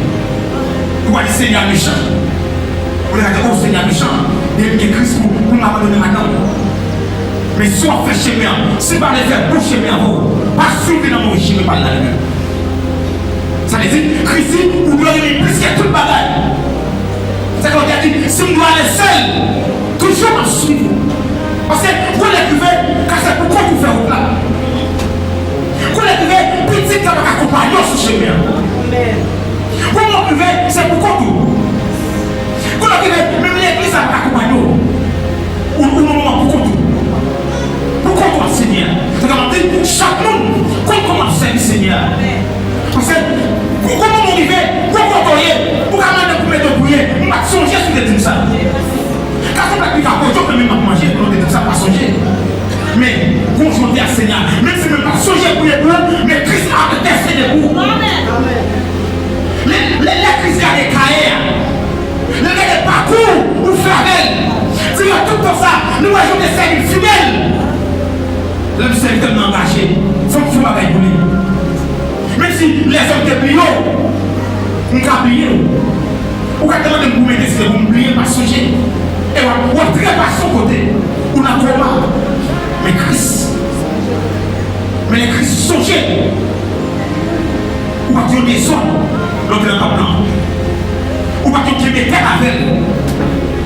Pour aller Seigneur méchant. Pour aller au Seigneur méchant. Il y a Christ pour m'abandonner maintenant. Mais soit fait chemin, si pas les faire pour chemin avant, pas suivre dans mon chemin par là. Ça veut dire, Christ, vous doit aller plus que tout le bagage. C'est comme il a dit, si on doit aller seul, toujours en suivre. Parce que vous l'écrivez, car c'est pourquoi vous faites au plat. Vous l'écrivez, petit, ça va accompagner ce chemin. Comment vous vivez, c'est pourquoi tout. Quand vous vivez, même l'église va accompagner. Ou moment pourquoi tout. Pourquoi tout, Seigneur? C'est comme on dit, chaque monde, comment servir Seigneur? Parce que, comment vous vivez, comment vous voyez, pour vous mettre de prier, on va songer sur des trucs ça. Quand on va plus faire quoi, même pas manger, on ne ça pas songer. Mais, confronter à Seigneur, même si on ne pas songer pour les bons, mais Christ a testé des bons. Les Christ a des carrières, les parcours, ou faire si il y a tout pour ça, nous voyons des services fidèles. Le serviteur est engagé, il faut que tu vas pour lui. Même si les hommes te plient, on va plier. Ou quand on vous mettez, c'est vous plier, pas songer. Et on va très pas son côté. On a combat. Mais Christ. Mais les Christ songer. Ou pas dire des sons. L'autre n'est pas blanc. Ou pas dire des terres avec.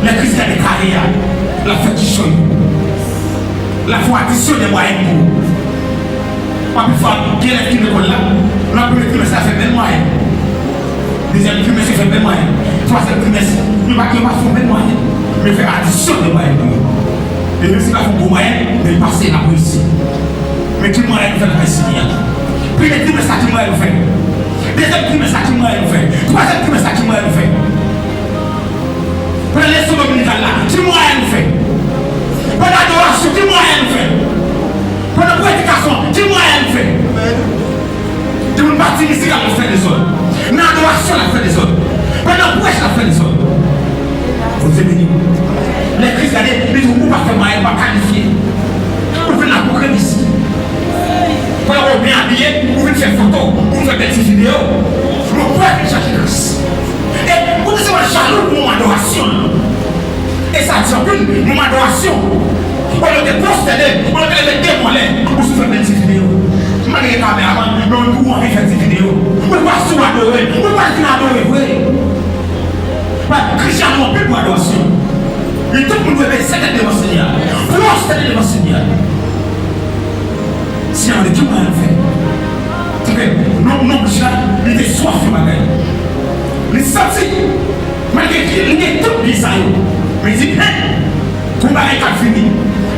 Les Christ a des carrières. La fête du choix. La foi additionne des moyens pour. Pas plus fort. Qui est qui me colle là? La première trimestre, ça fait même moyen. Deuxième trimestre, ça fait même moyen. Troisième trimestre, il va faire même moyen. Mais faire addition des moyens pour nous. Et même si il va faire bon moyen, mais passer la police. Mais tout le monde a fait la Seigneur. Premier trimestre, ça qui m'a fait. Deuxième trimestre, ça qui m'a fait. Troisième trimestre, ça qui m'a fait. Pendant les secondes dominicales là, qui m'a fait. Pendant l'adoration, qui m'a fait. Pendant la prédication, qui m'a fait. Tu veux partir ici, la fait des autres. Dans l'adoration, la fait des autres. Pendant la prêche, la fait des autres. Vous êtes bénis. Les chrétiens, ils ne sont pas fait moyen, pas qualifié. Vous faites l'apocalypse. Quand on bien habillé, vous faites faire photo, vous faites des petites vidéos. Vous pouvez chercher Christ. Et vous êtes jaloux pour mon adoration. Et ça tient plus mon adoration. On a des postes, on a des témoins, vous faites des petites vidéos. Je ne sais pas caméraman, mais on doit faire des vidéos. On ne va pas se adorer, on ne va pas adorer. Christian n'a plus pour adoration. Et tout le monde veut être devant le Seigneur. Pour se devant le Seigneur. Si on est tout le monde fait. Non, il était soif de ma gueule. Il senti, malgré qu'il est tout bizarre. Mais il dit, combat est fini.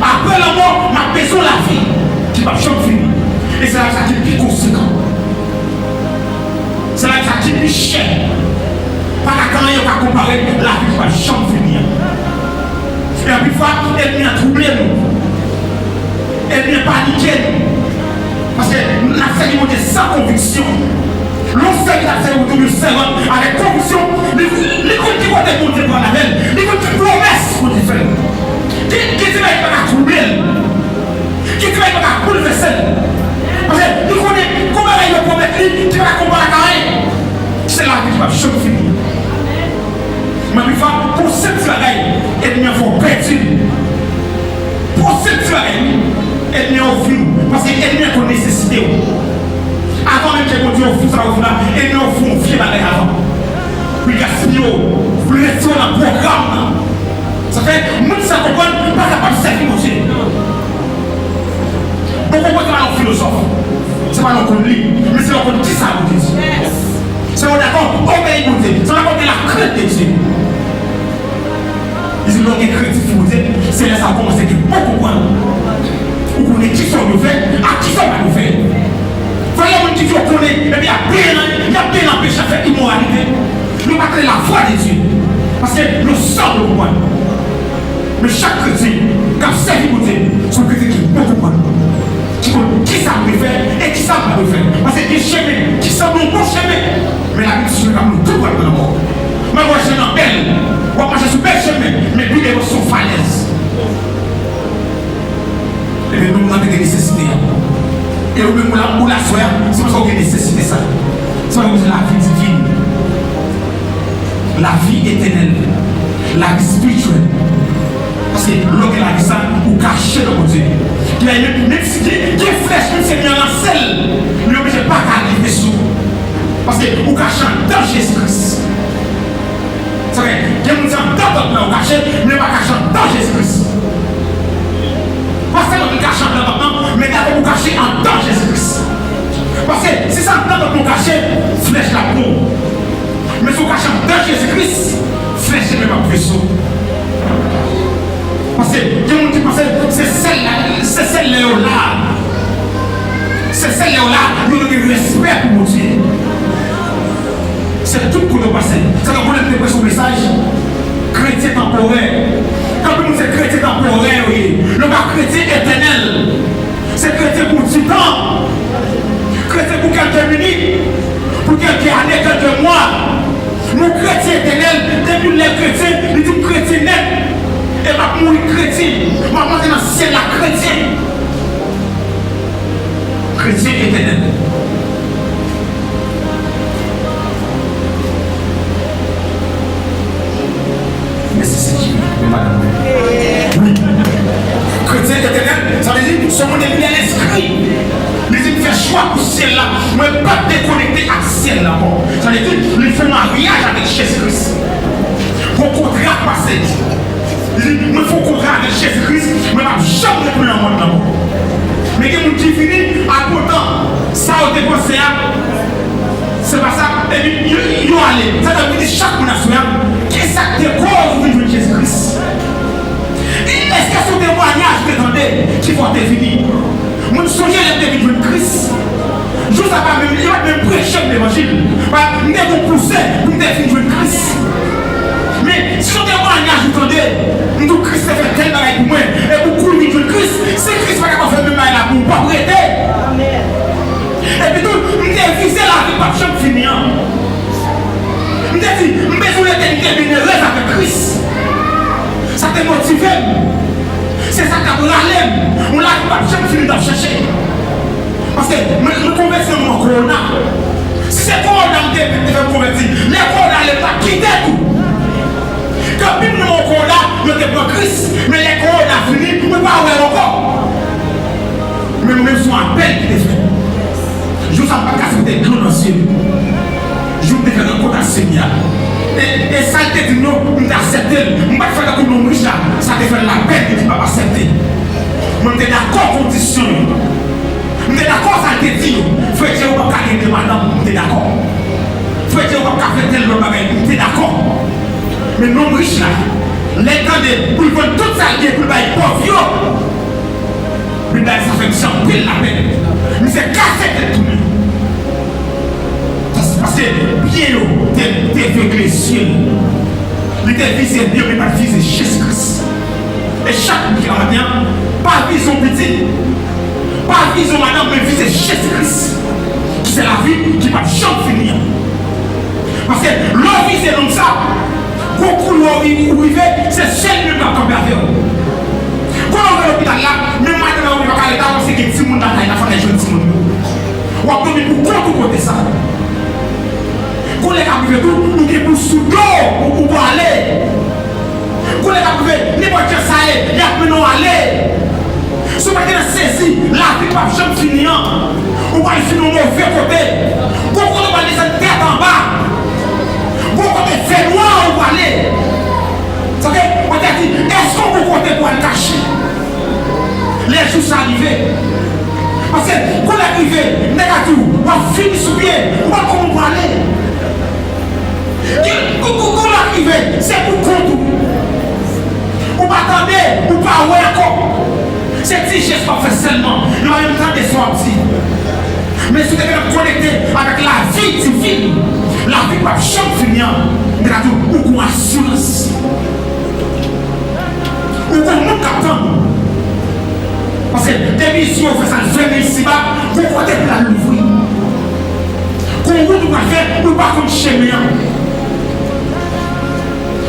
Après la mort, ma besoin la vie qui va jamais finir. Et c'est là que ça qui est plus conséquent. C'est là que ça qui est plus cher. Pas quand il va comparer la vie qui va jamais finir. Et à plus fois, elle vient troubler nous. Elle vient paniquer nous. Parce que la fait monter sans conviction. L'on sait que la fait monter le serment avec conviction. Les comptes qui vont être montés par la veille. Les comptes qui promesses qu'on te fait. Qui te met pas à troubler. Qui te met pas à bouleverser. Parce que nous connaissons comment il va promettre qui va combattre la carrière. C'est là que tu vas jamais finir. Mais il faut pour cette soirée, il faut perdre. Pour cette soirée, il faut offrir. Parce qu'il y a une nécessité. Avant même que Dieu offre ça, il faut offrir avant. Puis gaspiller, vous restez dans le programme. Ça fait, nous ne savons pas capable de servir Dieu. Beaucoup de gens sont philosophes. Ce n'est pas notre lit, mais c'est notre qui ça vous dit. C'est notre d'accord, obéir pour Dieu. C'est notre la crainte de Dieu. Ils ont des crédibilité, c'est là que ça a commencé que beaucoup de gens. Vous connaissez qui sont nous faits, à qui sont nous faits. Voyez mon qui vous connaît, et bien il y a bien empêché à faire immoralité. Nous battons la foi de Dieu. Parce que nous sommes le point. Mais chaque chrétien, quand c'est servi pour Dieu, c'est un chrétien qui est beaucoup de gens. Qui ça peut faire et qui ça peut faire. Parce que des chemins qui sont nos bons chemins. Mais la vie, c'est comme nous tout le monde. Mais moi, je n'en belle. Moi, je suis bel chemin. Mais puis, les sont falaises. Et bien, nous avons des nécessités. Et nous avons la soeur, c'est parce qu'on a des nécessités. C'est parce que la vie divine. La vie éternelle. La vie spirituelle. Parce que l'homme est la vie ça, ou caché dans mon Dieu. Même si des flèches, même si c'est bien en sel, ne l'oblige pas à arriver sous. Parce que vous cachez dans Jésus-Christ. C'est vrai, il y a des gens dans votre main, vous cachez, mais pas caché dans Jésus-Christ. Pas seulement vous cachez dans votre main, mais d'abord vous cachez en dans Jésus-Christ. Parce que si ça dans votre main caché, flèche la peau. Mais si vous cachez dans Jésus-Christ, flèche n'est pas vaisseau. Parce que il y a des gens qui pensent que c'est celle-là. C'est celle-là. C'est celle-là. Nous avons du respect pour mon Dieu. C'est tout pour nous passer. C'est quand vous avez pris son message. Chrétien temporaire. Quand nous sommes chrétiens temporaires, nous pas chrétien éternel. C'est chrétien pour du temps. Chrétien pour quelques minutes. Pour quelques années, quelques mois. Nous chrétiens éternels, depuis les chrétiens, nous sommes chrétiens nets. Et ma mourir chrétien, ma monter dans le ciel la chrétien. Chrétien éternel. Mais c'est Dieu, madame. Oui. Chrétien éternel, ça veut dire que son monde est bien inscrit. Les gens font choix pour ce ciel là, mais pas déconnecté à ce ciel là. Ça veut dire qu'ils font mariage avec Jésus-Christ. Pour contrat passé. Il me faut contrat avec Jésus-Christ, mais je ne jamais plus en mode là. Mais il y a des gens qui finissent à pourtant, ça au dépensé, c'est pas ça, et puis ils ont allé. Ça veut dire chaque nation, qu'est-ce que c'est cause de Jésus-Christ? Est-ce que ce témoignage que vous entendez qui va devenir? Mon songe est de Christ. Juste jeune l'évangile. Nous devons pousser pour définir Christ. Mais si on témoignage, vous entendez, nous Christ a fait tel bagage pour moi, et pour courir de Christ, c'est Christ qui va faire même bagage là pour ne pas prêter. Et puis tout, nous devons viser la vie par chaque finir. Nous devons dire, nous besoin d'éternité bénéreuse avec Christ. Ça te motive. C'est ça qui a l'air. On l'a pas chaque finir d'en chercher. Parce que nous convertissons au corona. Si c'est corona qui est converti, les corona ne pas quitter tout. Quand même nous au corona, nous sommes Christ, mais les corona fini, nous ne pouvons pas avoir encore. Mais nous sommes en peine qui est fait. Je ne sais pas casser des clous dans le ciel. Je vous défends un compte à Seigneur. Et ça te dit non, nous acceptons. Nous ne pouvons pas faire comme nous riches là. Ça te fait la peine que tu ne peux pas accepter. Nous sommes d'accord condition. Nous sommes d'accord ça te dit. Frère Dieu, on ne peut pas gagner madame. Nous sommes d'accord. Frère Dieu, on ne peut pas faire tel le bagage. Nous sommes d'accord. Mais nous riches là. Les temps de pour vendre tout ça qui est pour les pauvres. Mais ça fait que j'en pile la peine. Mais c'est cassé de tout le monde. Parce que bien, t'es avec les cieux. Il t'es visé Dieu, mais pas visé Jésus-Christ. Et chaque chrétien, pas vision petite, pas vision madame, mais visé Jésus-Christ. C'est la vie qui va jamais finir. Parce que l'homme visé comme ça, beaucoup de l'homme c'est celle qui va tomber avec eux. Quand on va à l'hôpital là, même maintenant on va pas aller là, on sait que tout le monde a fait les jeunes tout le monde. On va tomber pour côté ça. Quand les gars peuvent tout, nous devons sous l'eau pour aller. Quand les gars peuvent, n'importe quel ça est, il y a plus non aller. Si on va saisir, la vie va jamais finir. On va finir au mauvais côté. Quand on va descendre tête en bas, quand on va faire noir, on va aller. Ça fait, on t'a dit, est-ce qu'on peut compter pour le cacher? Les jours sont arrivés. Parce que quand on est arrivé, négatif, on va finir sous pied, on va comment on va aller. Quand on est arrivé, c'est pour compte. On va attendre, on va pas encore. C'est petit geste qu'on fait seulement. Il va même temps de sortir. Mais si vous êtes connecté avec la vie divine, la vie va jamais finir. Négatif, ou qu'on assurance. Ou qu'on manque à temps. Parce que des missions, on fait ça, je vais ici-bas, vous comptez pour la l'ouvrir. Qu'on vous va faire, nous pas comme chemin.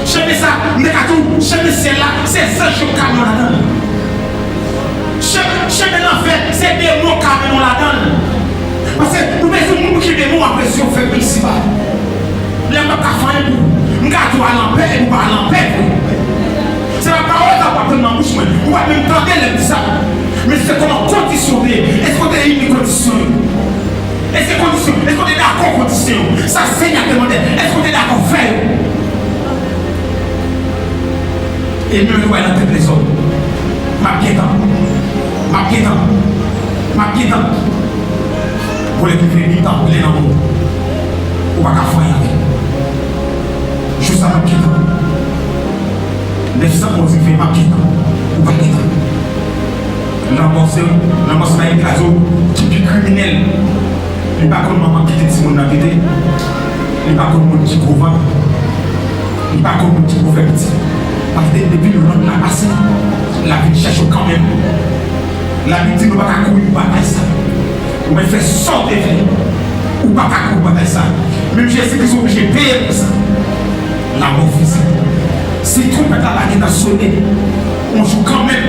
Chemin ça, négatif, chemin c'est là, c'est ça, je camion là-dedans. Chemin l'enfer, c'est des mots camion là-dedans. Parce que nous mettons qui des mots après si on fait ici-bas. Les gens qui font un bout, nous gardons à l'enfer, nous pas à l'enfer. C'est la parole qui va dans la bouche, on va même tenter les ça. Mais c'est comment conditionner. Est-ce qu'on est une condition? Est-ce qu'on est d'accord condition? Ça saigne à demander. Est-ce qu'on est d'accord faire? Et mieux nous allons dans les hommes. Ma piétan. Pour les plus venir les noms. On va pas faire avec. Juste à ma piétan. 900 fait ma piétan. On va piétan. L'amorce n'a été typique criminel. Il n'y a pas comme maman qui était mon invité. Il n'y a pas comme mon petit couvent. Il n'y a pas comme mon petit couvent. Parce que depuis le long de la passé, la vie cherche quand même. La vie dit que nous ne pouvons pas courir pour bataille ça. On va faire sortir de vie. Ou pas courir pour bataille ça. Même Jésus qui sont obligés de payer pour ça. La mort physique. Si tout le monde a sonné, on joue quand même.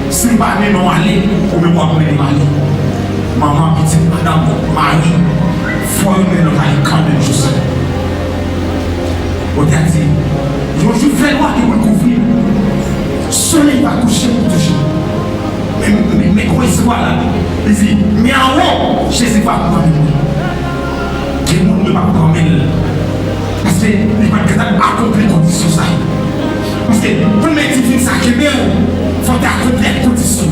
Si nous ne non aller, on ne peut pas aller. Maman, petite madame, Marie, faut que nous allions quand même juste. On t'a dit, je fais loin que vous le couvrir. Ce n'est pas couché pour toujours. Mais quoi est-ce que là? Il dit, mais en haut, Jésus va prendre nous. Que nous ne va pas prendre. Parce que il va accomplir les conditions. Parce que pour mettre divine ça qui est bien, il faut accomplir les conditions.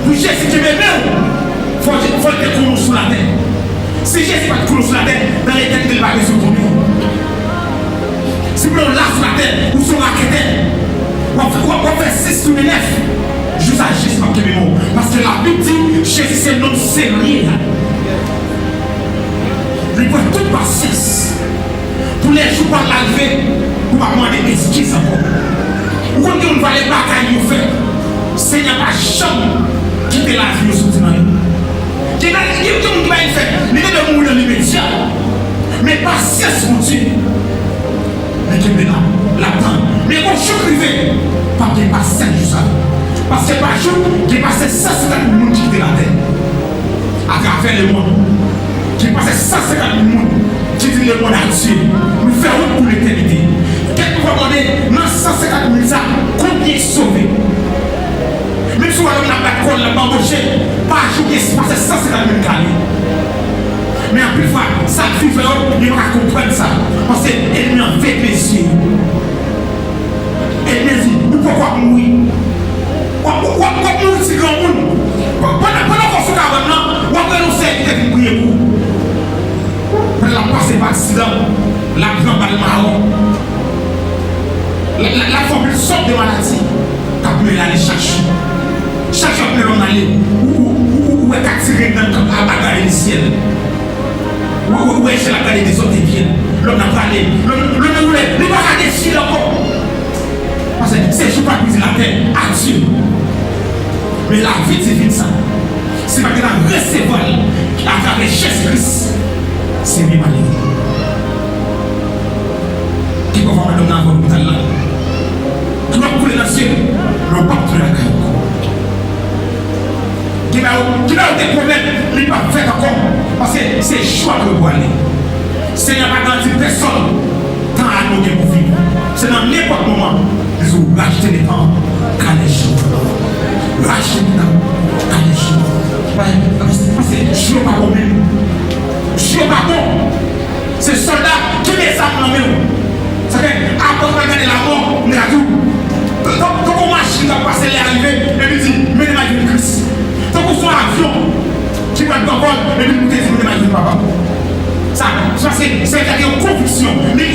Pour Jésus qui est bien, il faut te couler sous la terre. Si Jésus va te couler sous la terre, dans les têtes, il va les soutenir. Si vous lâchez sur la terre, ou sur la quête, on va faire 6 sur les 9. Juste à Jésus par quel mot. Parce que la Bible dit, Jésus c'est notre Seigneur. Le faut toute patience. Pour les jours qu'on l'a levé, on va demander excuses encore. Ou quand on va les batailles, on fait. Seigneur, pas jamais quitter la vie au soutien. Qui va faire? Il est de mourir dans l'immédiat. Mais patience, mon Dieu. Mais qui est là, l'attend. Mais quand je suis privé, pas de patience, ça. Parce que par jour, qui passe 150 000 personnes qui quittent la terre. À travers le monde. Qui passe 150 000 personnes qui quittent le monde à Dieu. Nous faisons pour l'éternité. Qu'est-ce qu'on va demander dans 150 000 ça, combien sauvés? Même si on a la colle, la bambouche, par jour qui se passe 150 000 carrés. Mais en plus, ça fait il va comprendre ça. Parce qu'elle n'a fait plaisir. Elle me dit, pourquoi mourir? Pourquoi mourir si grand monde? Pendant qu'on se casse maintenant, on va nous servir de prier pour. La passe par accident, la grande balle marron. La formule sort de maladie. T'as pu aller chercher. Chaque jour, on va aller. Où est-ce que tu es dans la bagarre initiale? Où est-ce que la bagarre des autres est l'homme n'a pas allé. L'homme ne voulait pas décider encore. Parce que c'est je ne pas briser la terre à Dieu. Mais la vie divine, ça, c'est pas que la recevoir à travers Jésus-Christ. C'est même malin. Qui peut voir l'homme dans l'hôpital là? Qui va couler dans le ciel? Le pape de la caille. Qui a des problèmes, il ne va pas faire encore. Parce que c'est choix que vous allez. Seigneur n'a pas garanti personne tant à nous pour vivre. C'est dans n'importe moment. Ils ont racheté les temps, qu'à les jours. Racheté les temps, qu'à les jours. Parce que je ne suis pas bon même. Je ne suis pas bon. C'est soldat qui les a dans main. Ça fait, après de regarder la mort, on est à tout. Donc on marche, il va passer les arrivées, et puis dit, mais il m'a dit Christ. Donc on soit un avion, qui va être en vol, et puis nous disons, mais il m'a dit papa. Ça, c'est une conviction. Mais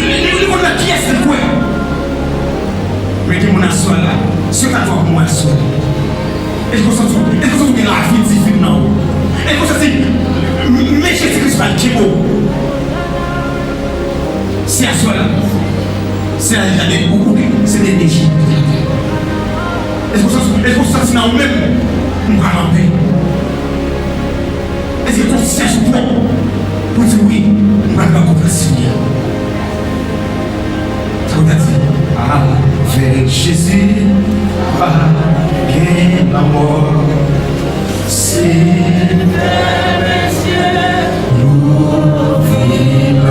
on a qui est-ce que quoi? Mais que mon assoit là, ce que tu as moi assoit. Est-ce que vous avez la vie divine non? Est-ce que vous avez mais Jésus-Christ pas qui beau? C'est assoit là. C'est des déchets. Est-ce que vous sentez dans vous-même? Nous allons en paix. Est-ce que vous conscience propre pour dire oui, nous allons contre le Seigneur? Ça vous a dit, avec Jésus, pas la mort. C'est nous vivons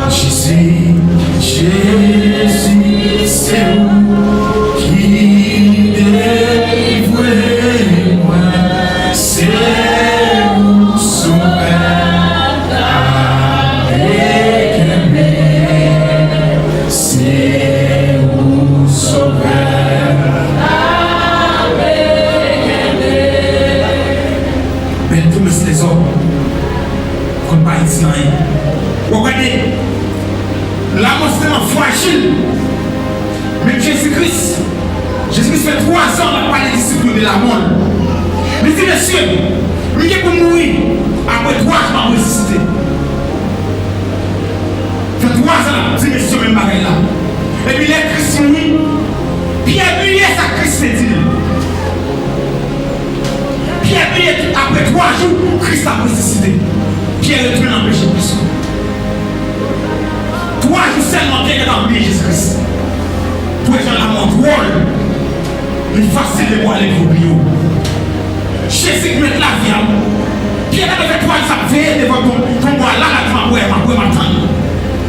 Jésus, Jésus, c'est où qui délivre moi, c'est où sauveur avec lui, c'est où sauveur avec lui. Mais tous les hommes, qu'on ne parle pas rien. Regardez. L'amour c'est tellement fragile. Même Jésus-Christ fait 3 ans à parler des disciples de l'amour. Il dit, monsieur, il est pour mourir. Après 3 ans, il va ressusciter. Fait 3 ans, il dit, monsieur, même pareil là. Et puis, les Christ mourit. Pierre brillait sa Christ dit. Pierre brillait après 3 jours, Christ a ressuscité. Pierre est retourné dans le péché de Christ. 3 jours seulement Pierre est oublié Jésus-Christ. Pour être dans la mort drôle, il est facile de voir les oubliés. Jésus met la vie. Pierre a fait 3 jours, ça fait devant ton bois là, là, ma m'attendre.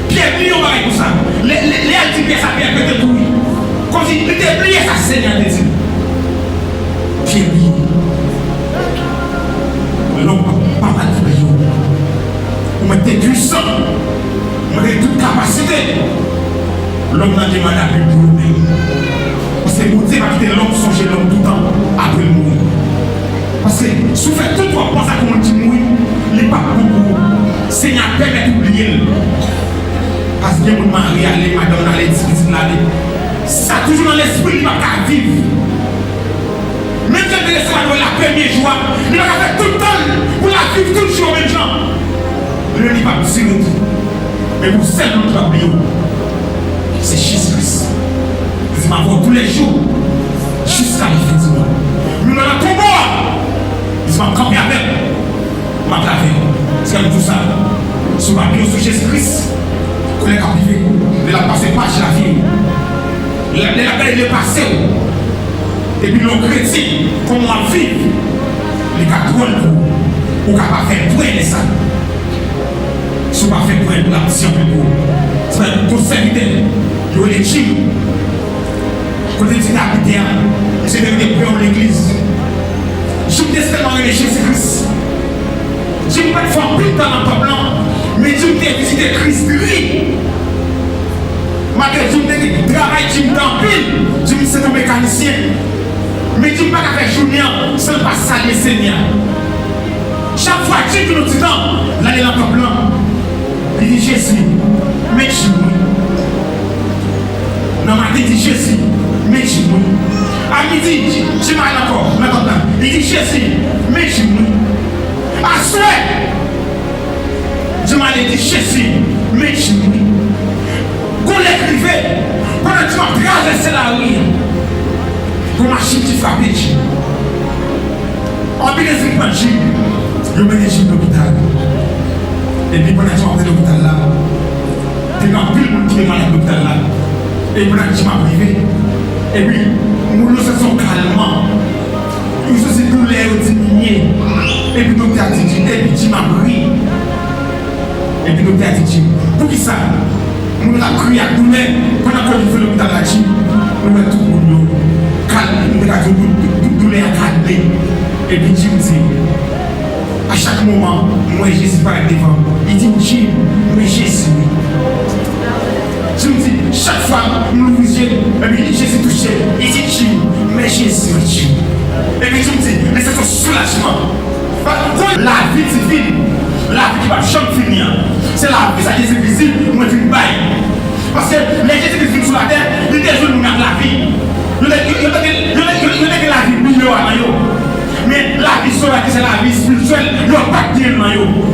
Pierre brille au bail pour ça. Les altis Pierre, ça Pierre peut-être tout. Comme si il était brillé sa Seigneur des yeux. Pierre brille. L'homme pas mal de brillé. On mettait puissant. On mettait toute capacité. L'homme n'a demandé à plus pour lui. Parce que Dieu va quitter l'homme, songer l'homme tout le temps après le mourir. Parce que si vous faites tout, vous pensez à comment tu mourir, il n'est pas beaucoup. Seigneur permet d'oublier. Parce que mon mari allait, madame allait, discipline allait. Ça toujours dans l'esprit, il va pas vivre. Même quand il est la première joie, il va faire tout le temps pour la vivre tout le jour même temps. le livre pas sur tout. Mais pour celle qui va oublier, c'est Jésus-Christ. C'est ma voix tous les jours, jusqu'à la fin du mois. Nous dans la tombe, ils sont campés avec ma clavier. C'est comme tout ça. Sur ma bio sur Jésus-Christ, qu'on est captivé. De la passer pas chez la vie. Il est passé. Et puis nos chrétiens, comment vivre, les gars drôles pour pas faire point de ça. Si on va faire point pour la mission pour c'est pour serviteur, il y a les chim. Quand il dit l'habiter, c'est de pour l'église. Je me décide de Jésus-Christ. Je ne vais pas faire plus dans le peuple, mais je me visiter Christ gris. Malgré que je me travaille, je me pile, je me suis un mécanicien. Mais je ne vais pas faire journée sans pas saluer Seigneur. Chaque fois que je dis temps, là, il est dans le peuple, il dit Jésus, mais je suis. Non, il dit Jésus, mais je suis. À midi, je m'arrête encore, il dit Jésus, mais je suis. À souhait, je m'allais dire Jésus, mais je suis. Qu'on l'écrivait, pendant que tu m'as traversé la rue, pour machine qui frappe les gens. En plus des évangiles, je mets les gens à l'hôpital. Et puis pendant que tu m'as pris l'hôpital là, tu as plus le monde qui est malade à l'hôpital là. Et pendant que tu m'as privé, et puis nous nous sommes calmement. Nous sommes douleurs diminuées. Et puis le docteur a dit, et puis tu m'as pris. Et puis le docteur a dit, pour qui ça? Nous avons crié à douleur pendant qu'on fait l'hôpital là, nous avons tout le monde calme, nous avons tout douleur calmé. Et puis Dieu me dit, à chaque moment, moi Jésus parle devant. Il dit, Dieu, mais Jésus. Je me dis, chaque fois, nous nous disons, et puis Jésus touché. Il dit, Dieu, mais Jésus, Dieu. Et puis je me dis, mais c'est un soulagement. La vie divine, la vie qui va jamais finir, c'est la vie, ça qui est visible, moi je ne baille. Parce que les Jésus qui vivent sur la terre, ils disent que nous avons la vie. Ils disent que la vie est meilleure. Mais la vie sur la terre, c'est la vie spirituelle, ils n'ont pas de bien dans eux.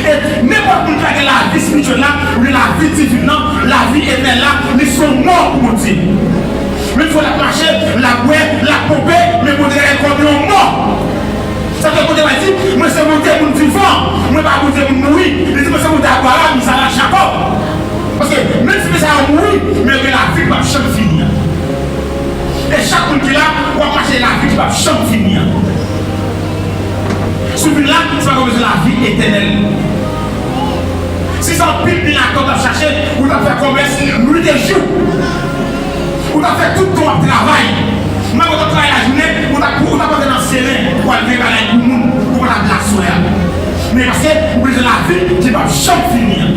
Et n'importe qui a la vie spirituelle là, ou la vie divine là, la vie éternelle là, ils sont morts pour Dieu. Mais il faut la marcher, la boire, la pomper, mais pour dire qu'on est mort. Ça veut dire que moi c'est mon Dieu pour vivant, moi pas mon Dieu pour mourir. Il dit que c'est mon Dieu pour avoir mis ça dans Jacob. Parce que même si ça va mourir, mais la vie va jamais finir. Et chaque monde qui est là, on va marcher la vie qui va jamais finir. Souvenez là, c'est pas comme la vie éternelle. Si ça pile bien à à chercher, vous avez fait commerce nuit et jour. Vous avez fait tout ton travail. Moi, quand on travaille la journée, on a pas dans le serré pour aller vers la monde, pour la place. Mais parce que vous avez la vie qui va jamais finir.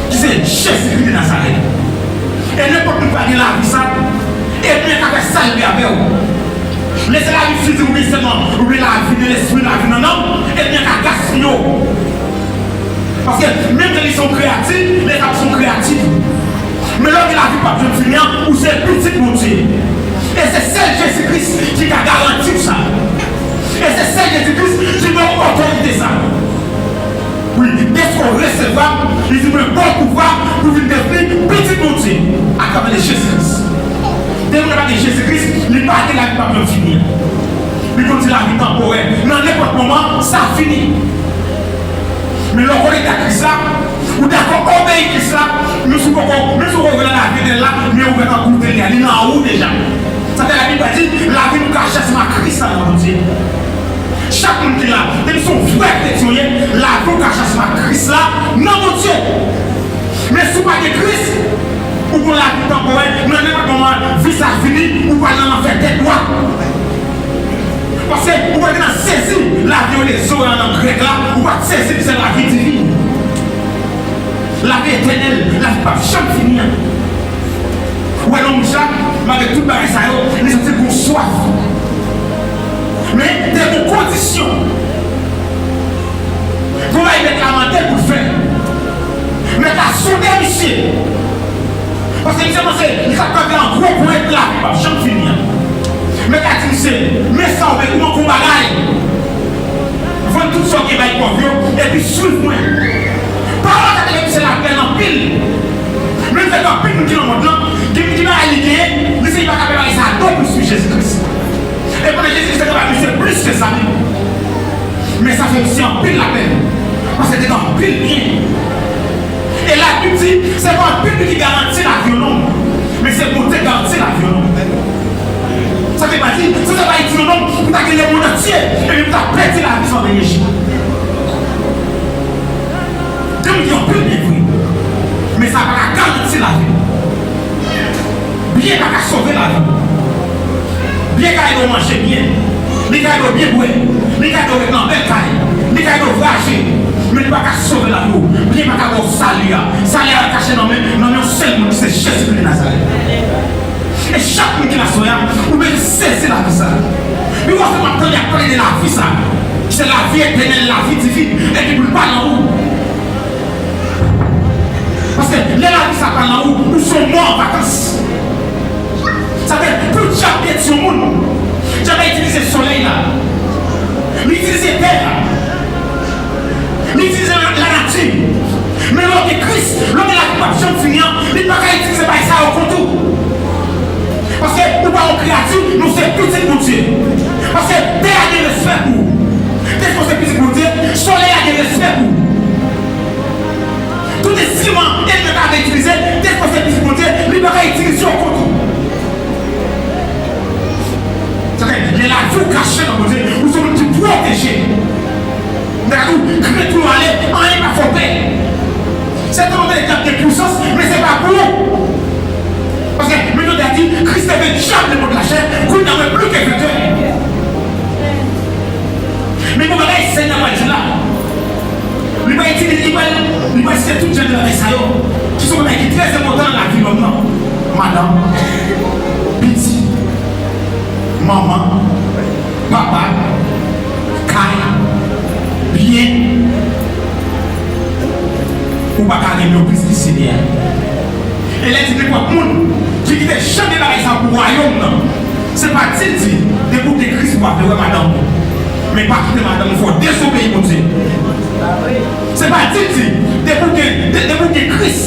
Qui c'est Jésus-Christ de Nazareth. Et n'importe qui va dire la vie ça, et bien qu'à faire ça, il y a laissez la vie physique, ou seulement, ou la vie de l'esprit, la vie de l'homme, et bien qu'à gaspiller. Parce que même quand ils sont créatifs, les hommes sont créatifs. Mais là, la vie pas de finir, ou c'est petit mon Dieu. Et c'est celle Jésus-Christ qui a garanti ça. Et c'est celle Jésus-Christ qui doit autoriser ça. Oui, dès qu'on recevra, il dit le bon pouvoir pour venir devenir petit mon Dieu à travers Jésus-Christ. Dès qu'on a de Jésus-Christ, il n'est pas que la vie va finir. Il continue la vie temporaire. Dans n'importe moment, ça finit. Mais le rôle de Christ là, ou d'accord, obéir Christ là, nous sommes la vie de là, mais on va pas goûter, il est en haut déjà. Ça fait la Bible dit, la vie nous cache à Christ là, mon Dieu. Chaque monde qui est là, ils sont frères chrétiens, la vie nous cache à Christ là, non mon Dieu. Mais si vous n'avez pas de Christ, ou pour la vie temporaire, nous n'avons pas comment vie ça finit, ou pas dans l'enfer tête droite. Parce que vous pouvez saisir la vie des eaux en grec là, vous pouvez saisir c'est la vie divine. La vie éternelle, la vie pas jamais finir. Ou alors Moussa, malgré tout le ça, ils ont dit qu'on soif. Mais des conditions. Vous allez mettre la main pour le faire. Mais la sonner ici. Parce que il s'est pas un gros point là, il va jamais finir. Mais quand tu sais, mais ça, on va comment qu'on bagaille. Vendre tout ce qui va être convié, et puis suivre-moi. Jésus-Christ. Et pour Jésus-Christ, c'est plus que ça. Mais ça fait aussi en pile la peine. Parce que c'est en pile bien. Et la Bible dit, c'est pas un pile qui garantit la violence, mais c'est pour te garantir la violence. Ça fait pas dire, ça va être violent pour t'accueillir le monde entier et pour t'apprêter la vie sur les Égyptes. Dieu me dit en pile bien oui. Mais ça va garantir la vie. Bien qu'à sauver la vie. Bien qu'à manger bien. Bien qu'à bien boire. Bien qu'à être dans belle caille. Bien qu'à voyager. Mais il ne va pas sauver la vie. Bien qu'à avoir salut. Salut à cacher dans un seul monde, c'est Jésus de Nazareth. Et chaque monde qui l'a sauvé, vous pouvez cesser la vie ça. Mais vous avez entendu parler de la vie ça. C'est la vie éternelle, la vie divine. Et qui ne peut pas en haut. Parce que les la vie ça parle en haut, nous sommes morts en vacances. Ça veut dire tout chaque sur le monde. J'avais utilisé le soleil là. L'utiliser terre. L'utiliser la nature. Mais lors de Christ, lors de la corruption finir, il ne va pas utiliser ça au contour. Parce que nous pas en créature, nous sommes petits pour Dieu. Parce que terre a des respect pour vous. Qu'est-ce qu'on c'est petit pour Dieu? Soleil a des respect pour vous. Tout les ciments, il ne va pas utiliser. Qu'est-ce qu'on c'est petit pour Dieu? Il ne va pas utiliser au contour. Les la vie cachée dans Dieu, nous sommes tous protégés. Nous créons aller en rien pas faut paix. C'est un moment de puissance, mais ce n'est pas pour nous. Parce que nous avons dit, Christ avait jamais le mot de la chair, qu'on n'avait plus que Dieu. Mais nous avons essayé de là. Il va utiliser tout le genre de la qui sont très importants dans la vie maintenant. Madame, petit, maman, papa, caille, bien. Ou pas carrément le plus du Seigneur. Et là, tu dis quoi, monde qui dit jamais par exemple pour le royaume, c'est pas dit de pour que Christ soit de madame. Mais pas quitter madame, il faut désobéir mon Dieu. C'est pas dit de pour que Christ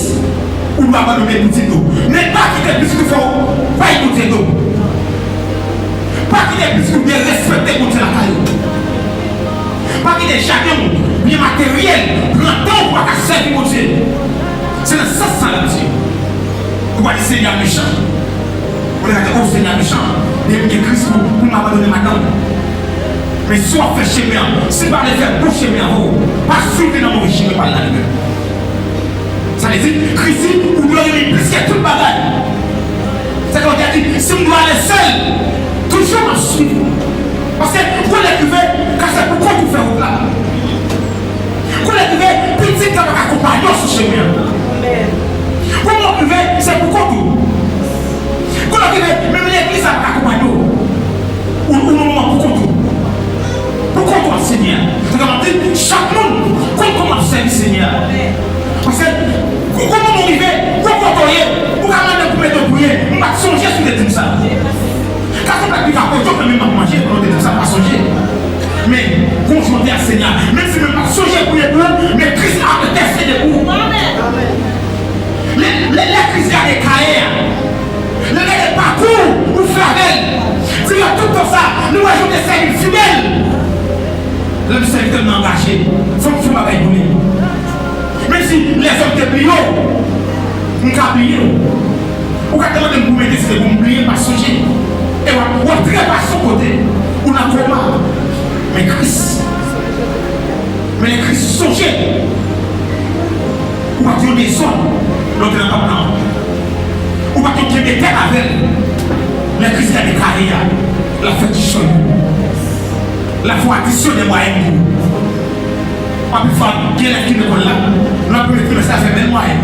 ou doit abandonner le petit dos. Mais pas quitter plus qu'il faut pas écouter d'eau. Pas quitter plus qu'il faut respecter mon Dieu la caillou. Pas quitter chacun bien matériel, prend temps pour servir mon Dieu. C'est le sens de la Dieu. Vous voyez, Seigneur méchant. Vous allez dire, oh Seigneur méchant, il y a Christ pour m'abandonner maintenant. Mais soit fait chemin, si pas les faire pour chemin, pas suivre dans mon chemin par la lumière. Ça veut dire, Christ, vous doit aimer plus que tout le bagage. C'est comme on dit, si on doit aller seul, toujours en suivre. Parce que vous l'écrivez, car c'est pourquoi vous faites là. Vous l'écrivez, petit comme un compagnon sur chemin. Vous l'écrivez, c'est pourquoi vous. Vous l'écrivez, même l'église a un compagnon. Ou non, pourquoi vous. Pourquoi toi, Seigneur? Regardez, chaque monde, comment servir Seigneur? Parce que, comment on arrive, pourquoi toi, vous avez mettre de prier, on va songer sur des trucs ça. Quand on a pu faire quoi, on peut même manger, on ne pas songer. Mais, confronter à Seigneur, même si on ne peut pas songer pour les blancs, mais Christ a testé des bouts. Les Christ a des carrières, les parcours, ou flavelles. Si on a tout ça, nous avons des services fidèles. Le serviteur m'a engagé, il faut que vous m'avez donné. Même si les hommes te plient, on peut plier. Ou quand on me met des vous m'oubliez, pas songer. Et on va très pas son côté. On a combat. Mais Christ. Mais les Christ songer. Ou va dire des hommes. L'autre n'a pas plan. Ou va dire des terres avec. Les Christ a des carrières. La fête du chou. La foi additionne des moyens pour vous. On peut faire bien la qui ne colle là. Le premier trimestre, ça fait bien moyen.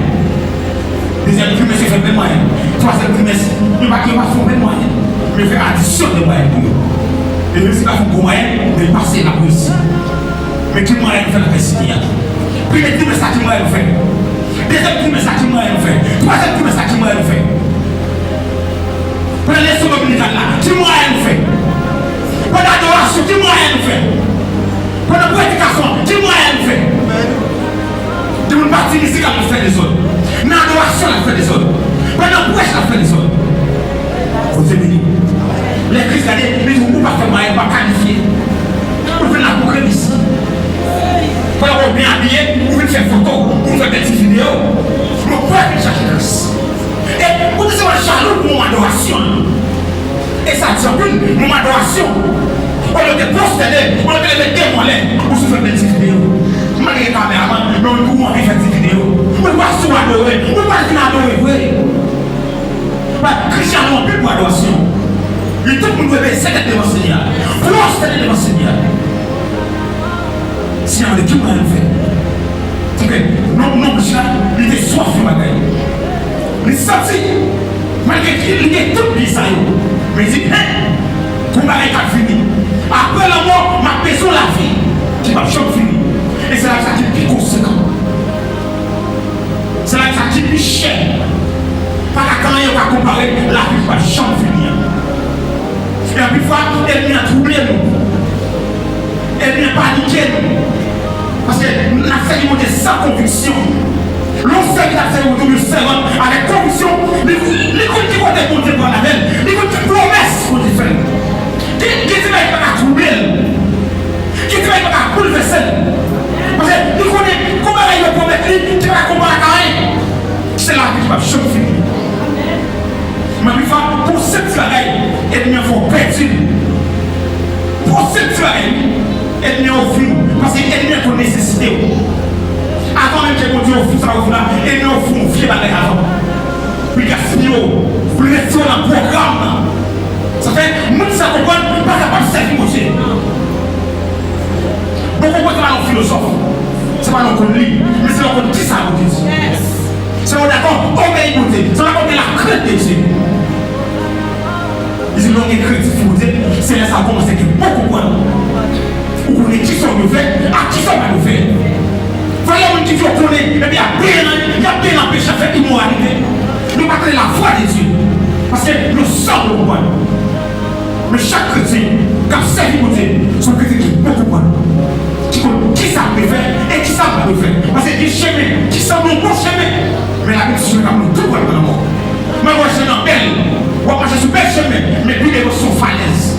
Deuxième trimestre, ça fait bien moyen. Troisième trimestre, il va faire bien moyen. Mais faire addition des moyens pour vous. Et même si pas un moyen, de passer la police. Mais qui moyen de faire la Seigneur? Premier trimestre, qui moyen de faire? Deuxième trimestre, qui moyen de faire? Troisième trimestre, qui moyen de faire? Prenez les sommes dominicales là, qui moyen de faire? Pour l'adoration, qui moyen de faire? Pour la prédication, qui moyen de faire? De nous partir ici quand on fait des autres. Dans l'adoration, on fait des autres. Pour la prêche, on fait des autres. Vous êtes bénis. Les faire photo, pour faire des petites vidéos. Mon peuple cherche Christ. Et vous dites, c'est jaloux pour mon adoration. Et ça tient plus, mon adoration. On le dépose, on le met des mollets pour se faire des petites vidéos. Je ne sais pas, mais on peut faire des vidéos. On ne peut pas se adorer, on ne peut pas adorer. Christian n'a plus pour adoration. Il tout le monde doit être devant le Seigneur. Pour se devant le Seigneur. Si on a tout le monde fait. Non, il était soif de bagaille. Il sentit, malgré qu'il était tout bizarre. Mais il dit, pour ma vie fini. Après la mort, ma maison la vie. Qui va jamais finir. Et c'est là que ça qui est plus conséquent. C'est là que ça qui est plus cher. Pas quand on va comparer, la vie va jamais finir. Et à plus fois, elle vient troubler nous. Elle vient paniquer nous. Parce que la cérémonie est sans conviction. L'on sait que la cérémonie est avec conviction. Les gens qui vont être bons Dieu pour la veille, les gens qui promessent pour Dieu faire. Qui ne va pas troubler, qui ne va pas bouleverser. Parce que nous connaissons comment il va promettre, qui va combattre à rien. C'est la vie qui va jamais finir. Mais pour cette soirée, il faut perdre. Pour cette soirée, il n'y a offert. Parce qu'il y a une nécessité. Avant même que mon Dieu offre ça, il y a offert un fier avant. Puis il y a fini, pour rester dans le programme. Ça fait, moi, ça comprend, pas capable de servir mon Dieu. Beaucoup de gens sont philosophes. Ce n'est pas qu'on lit, mais c'est qu'on dit ça, mon Dieu. C'est qu'on d'accord, obéir mon Dieu. C'est qu'on la crainte de Dieu. Ils ont une crédibilité, c'est là ça commence à être beaucoup moins. Vous connaissez qui sont mauvais, à qui sont pas mauvais. Voyez un qui vous connaît, et bien il y a bien un péché fait immoralité. Nous pas la foi de Dieu. Parce que nous sommes au point. Mais chaque chrétien, quand servi pour Dieu, son chrétien qui est beaucoup moins. Qui ça peut faire et qui ça peut faire. Parce que des chemins qui sont nos bons chemins. Mais la Bible dit que nous tout dans la mort. Mais moi je suis dans belle. On va marcher sur bel chemin, mais puis les sont falaises.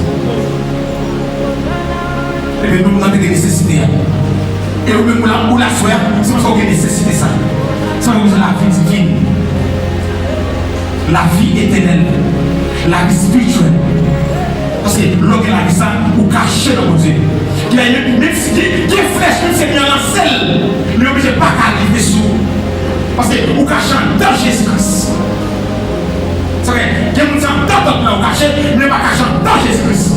Et bien nous avons des nécessités. Et nous même pour la soeur, c'est pour ça qu'on a des nécessités ça. C'est pour la vie divine. La vie éternelle. La vie spirituelle. Parce que l'homme qui a dit ça, ou caché dans mon Dieu. Même si il est fraîche, même si c'est bien en sel, il n'est obligé pas d'arriver sur. Parce que vous cachez dans Jésus-Christ. C'est vrai, il y a des gens qui sont cachés, mais pas cachés dans Jésus-Christ.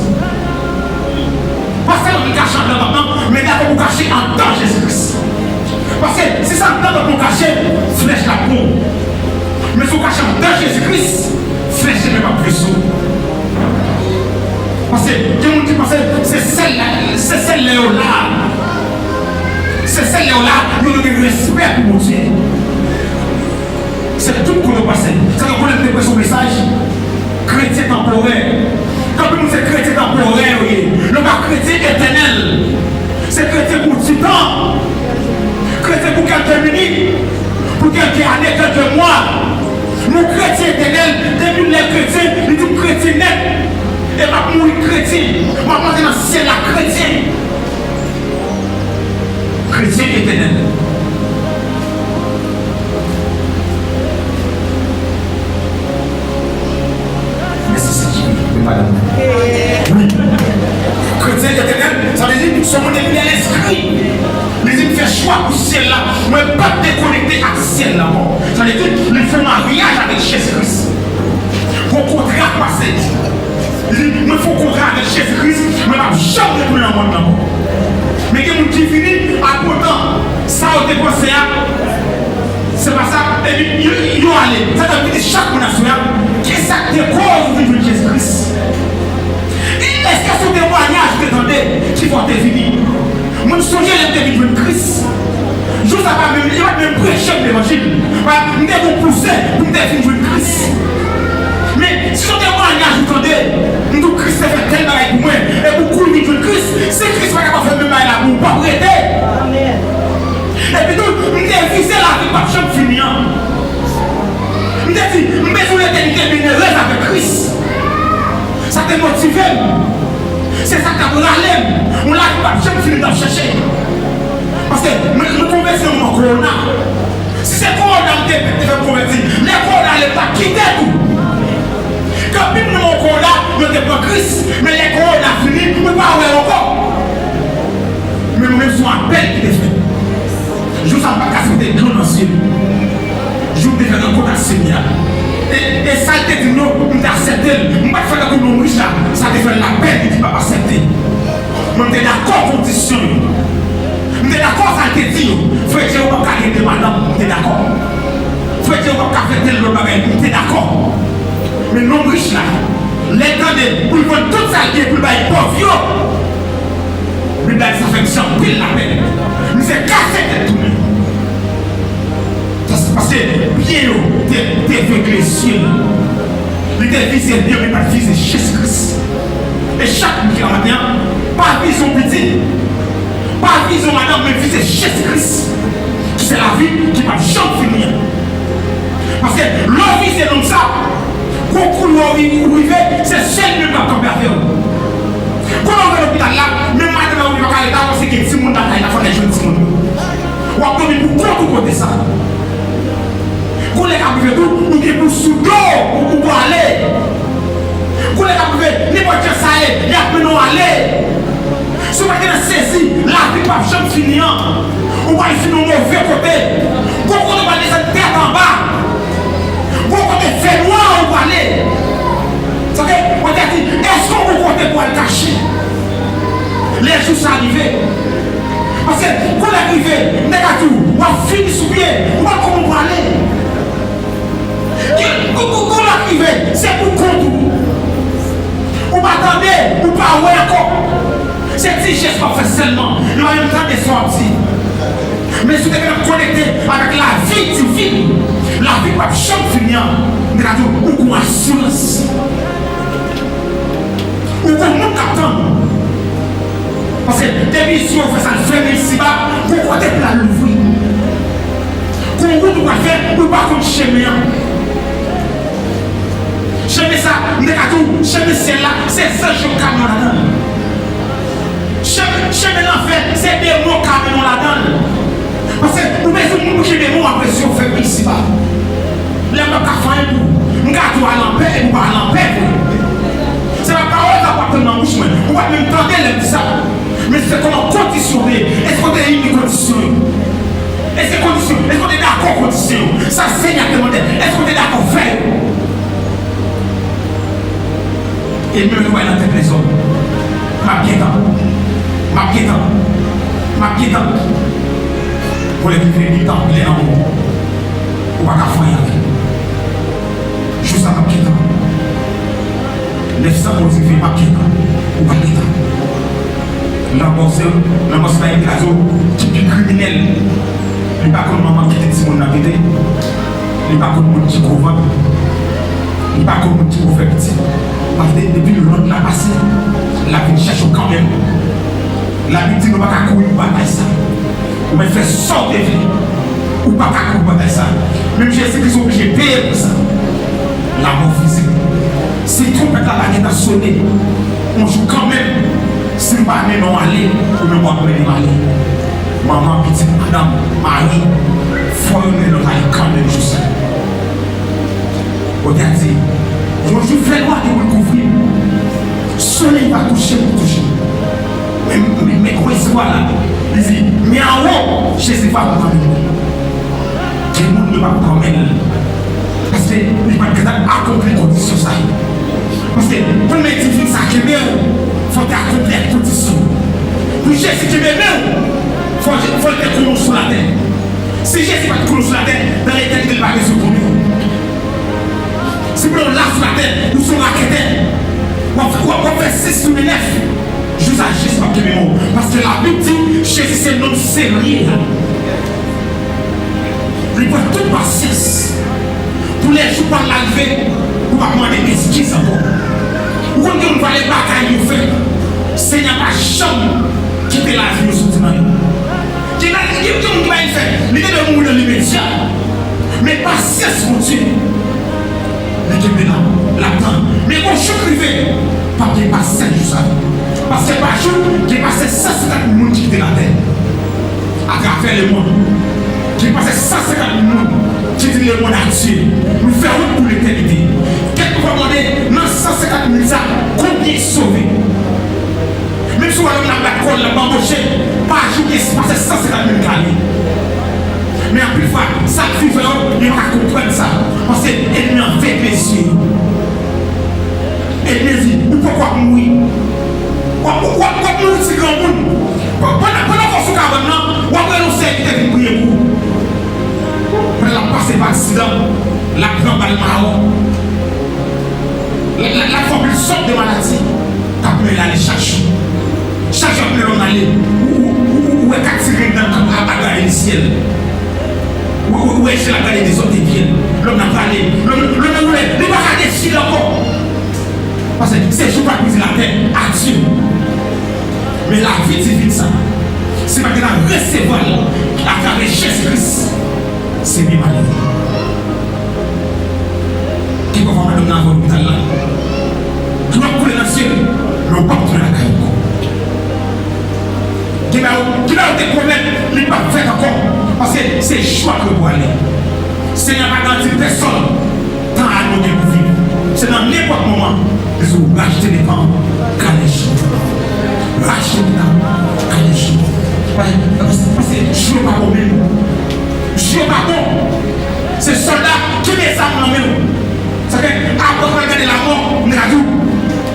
Pas seulement vous cachez dans maintenant, mais d'abord vous cachez en dans Jésus-Christ. Parce que si ça dans vous cachez, flèche la peau. Mais si vous cachez dans Jésus-Christ, flèche même pas plus. Parce que il y a des gens qui pensent que c'est celle-là. C'est celle-là, nous avons du respect pour mon Dieu. C'est tout pour nous passer. C'est qu'on a déposé son message. Chrétien temporaire. Quand nous sommes chrétiens temporaires, nous sommes chrétiens éternels. C'est chrétien pour 10 ans. Chrétien pour quelques minutes. Pour quelques années, quelques mois. Nous chrétiens éternels, depuis les chrétiens, nous sommes chrétiens nets. Et ma mourir chrétien. Ma mourir dans le ciel la chrétien. Chrétien éternel. Oui. Chrétien éternel, ça veut dire que son monde est bien l'esprit. Les gens font choix pour ce ciel là. Moi, pas déconnecté à ce ciel là. Ça veut dire qu'ils font mariage avec Jésus-Christ. Pour contrat passé. Il me faut contrat avec Jésus-Christ. Mais je ne jamais retourner dans le monde. Mais il y a des gens qui finissent à pourtant. Ça a été pensé à. C'est pas ça. Et puis, ils ont allé. Ça veut dire chaque nation. Qu'est-ce que c'est cause de Jésus-Christ? Est-ce que ce témoignage que t'entendez qui vont devenir? Mon songe est devenu Christ. Je ne sais pas même prêcher l'évangile. Nous devons pousser pour devenir Christ. Mais si ce témoignage vous entendez, nous Christ fait tel bagage pour moi et beaucoup de Christ, c'est Christ qui va faire même bagage là pour ne pas prêter. Et puis nous devons viser la vie par chaque finir. Nous devons besoin d'éternité bienheureuse avec Christ. Ça te motive. C'est ça qui a râlé. On l'a pas jamais fini d'en chercher. Parce que nous conversons encore corona. Si c'est corona qui te fait convertir, les corona ne pas quitter tout. Quand même mon corona, nous ne pas Christ, mais les corona fini, nous ne pas avoir encore. Mais nous-mêmes sommes à peine qui te fait. Je ne sais pas casser des grands anciens. Je vous défends encore dans le Seigneur. Et ça te dit non, nous acceptons. Nous ne pas faire comme nous riches là. Ça te fait la peine de ne pas accepter. Nous sommes d'accord condition. Nous sommes d'accord ça te dit. Frère Dieu, on va pas aider madame. Nous sommes d'accord. Frère Dieu, on va pas faire tel le bagage. Nous sommes d'accord. Mais nous riches là, les temps de pour vendre tout ça qui est pour les pauvres. Mais ça fait que pile la peine. Nous sommes cassés de tout. Parce que bien, t'es avec les cieux. Il était visé Dieu, mais pas visé Jésus-Christ. Et chaque matin, pas vision petit, pas vision madame, mais visé Jésus-Christ. C'est la vie qui va jamais finir. Parce que l'homme visé comme ça, beaucoup de l'homme c'est celle qui va tomber avec vous. Quand on va à l'hôpital là, même maintenant on va aller dans ce qui est si mon data, il a fait les jeunes si mon data. On va tomber pour côté ça. Quand les capitaux, nous sommes pour sous l'eau pour aller. Quand les capitaux, n'importe quoi ça est, il y a plus nous aller. Si on a saisi, la vie va jamais finir. On va finir au mauvais côté. Quand on va descendre tête en bas, quand on fait noir, on va aller. On a dit, est-ce qu'on peut compter pour le cacher? Les jours sont arrivés. Parce que quand on est arrivé, on va finir sous pied, on va comment aller. Quand on arrive, c'est pour compte. Ou pas attendre, ou pas ouais encore. C'est petit geste qu'on fait seulement. Il va même temps de sortir. Mais si vous êtes connecté avec la vie divine, la vie va jamais finir. Ou qu'on assurance. Ou qu'on monte attendre. Parce que des missions, on fait ça, le fait ici-bas, pour qu'on ait la l'ouvrir. Qu'on vous doit faire, ou pas qu'on chemin. Chemin ça, chemin c'est là, c'est ça je camion là-dedans. Chemin l'enfer, c'est des mots camion là-dedans. Parce que nous mettons des mots après si on fait ici-bas. Les gens qui font un coup, nous gardons à l'enfer et nous allons en paix. C'est la parole qui appartient dans le bouche, on va même tenter les ça. Mais c'est comment conditionner. Est-ce qu'on est une condition? Est-ce qu'on est d'accord condition? Ça saigne à demander. Est-ce qu'on est d'accord faire? Et nous nous voyons dans tes maisons. Ma piétant. Pour les vivre du temps, il est en haut. On va faire avec. Juste à ma piétant. 900 motivés, ma piétant. On va piétant. L'amorce là est un type criminel. Il n'y a pas comme maman qui était si mon habité. Il n'y a pas comme mon petit couvent. Il n'y a pas comme mon petit couvent petit. Parce que depuis le long de la passé, la vie cherche quand même. La vie dit qu'on ne va pas courir pour bataille ça. On va faire sortir de vie. Ou pas courir pour bataille ça. Même Jésus-Christ est obligé de payer pour ça. La mort physique. Si trompette la baguette a sonné, on joue quand même. Si nous ne pas non aller, ou même pas aller. Maman, petite madame, Marie, il faut que nous allions quand même juste. Regardez, je fais droit de vous couvrir. Le soleil va toucher pour toucher. Mais quoi est-ce là? Il dit, mais en haut, Jésus va vous prendre. Tout le monde ne va pas prendre. Parce que il va accomplir les conditions. Parce que pour les divines, ça qui est bien, il faut accomplir les conditions. Pour Jésus qui est bien, il faut le couler sur la terre. Si Jésus va te couler sur la terre, dans l'éternité, il va te secourir. Si vous voulez là sur la terre, nous sommes raquetés. On fait 6 sur 9. Je vous agisse par mes mots. Parce que la Bible dit Jésus c'est un homme sérieux. Il voit toute patience. Pour les jours par l'arrivée, vous ne demander des excuses encore. Vous ne va les batailles vous faire. Seigneur n'a jamais quitté la vie au soutien. Qui va y faire? L'idée de mourir dans l'immédiat. Mais patience, mon Dieu. Mais Dieu est là, l'attend. Mais quand je suis privé, pas qu'il passe 5 jours. Parce que par jour, j'ai passé 150 personnes qui quittent la terre. À travers le monde. Qui Dieu, nous faisons pour l'éternité. Quelques fois demander dans 150 000 ça, combien sauvés? Même si on a la colle, la bamboché, pas ajouter, c'est passé 150 000 années. Mais en plus, ça fait il va comprendre ça. Parce que l'ennemi en fait plaisir. Et dit, pourquoi mourir? Pourquoi mourir si grand monde? Pendant qu'on se casse maintenant, on va nous servir de prier pour vous. Pendant la passe par accident, la grande balle marron, la formule sort de maladie, t'as pu aller chercher. Chaque jour, on va aller, où est qu'attirer dans la bagarre du ciel. Où est-ce la bagarre des autres villes? L'homme n'a pas allé, l'homme n'a pas décidé encore. Parce que c'est juste pas briser la terre à Dieu. Mais la vie divine, ça, c'est pas que la recevoir à travers Jésus-Christ. C'est bien malheureux. Qui peut voir l'homme dans l'hôpital là? Qui va couler dans le ciel? L'homme pas couler la caille. Qui a des problèmes, il n'est pas fait encore. Parce que c'est choix que vous allez. Seigneur n'a pas garanti personne tant à nous de vivre. C'est dans n'importe moment. Ils ont racheté des gens, calèche. Racheté des gens, calèche. Parce que je ne suis pas bon. Je ne suis pas bon. C'est soldat qui met ça dans le main. Ça fait après regarder la mort, on a tout.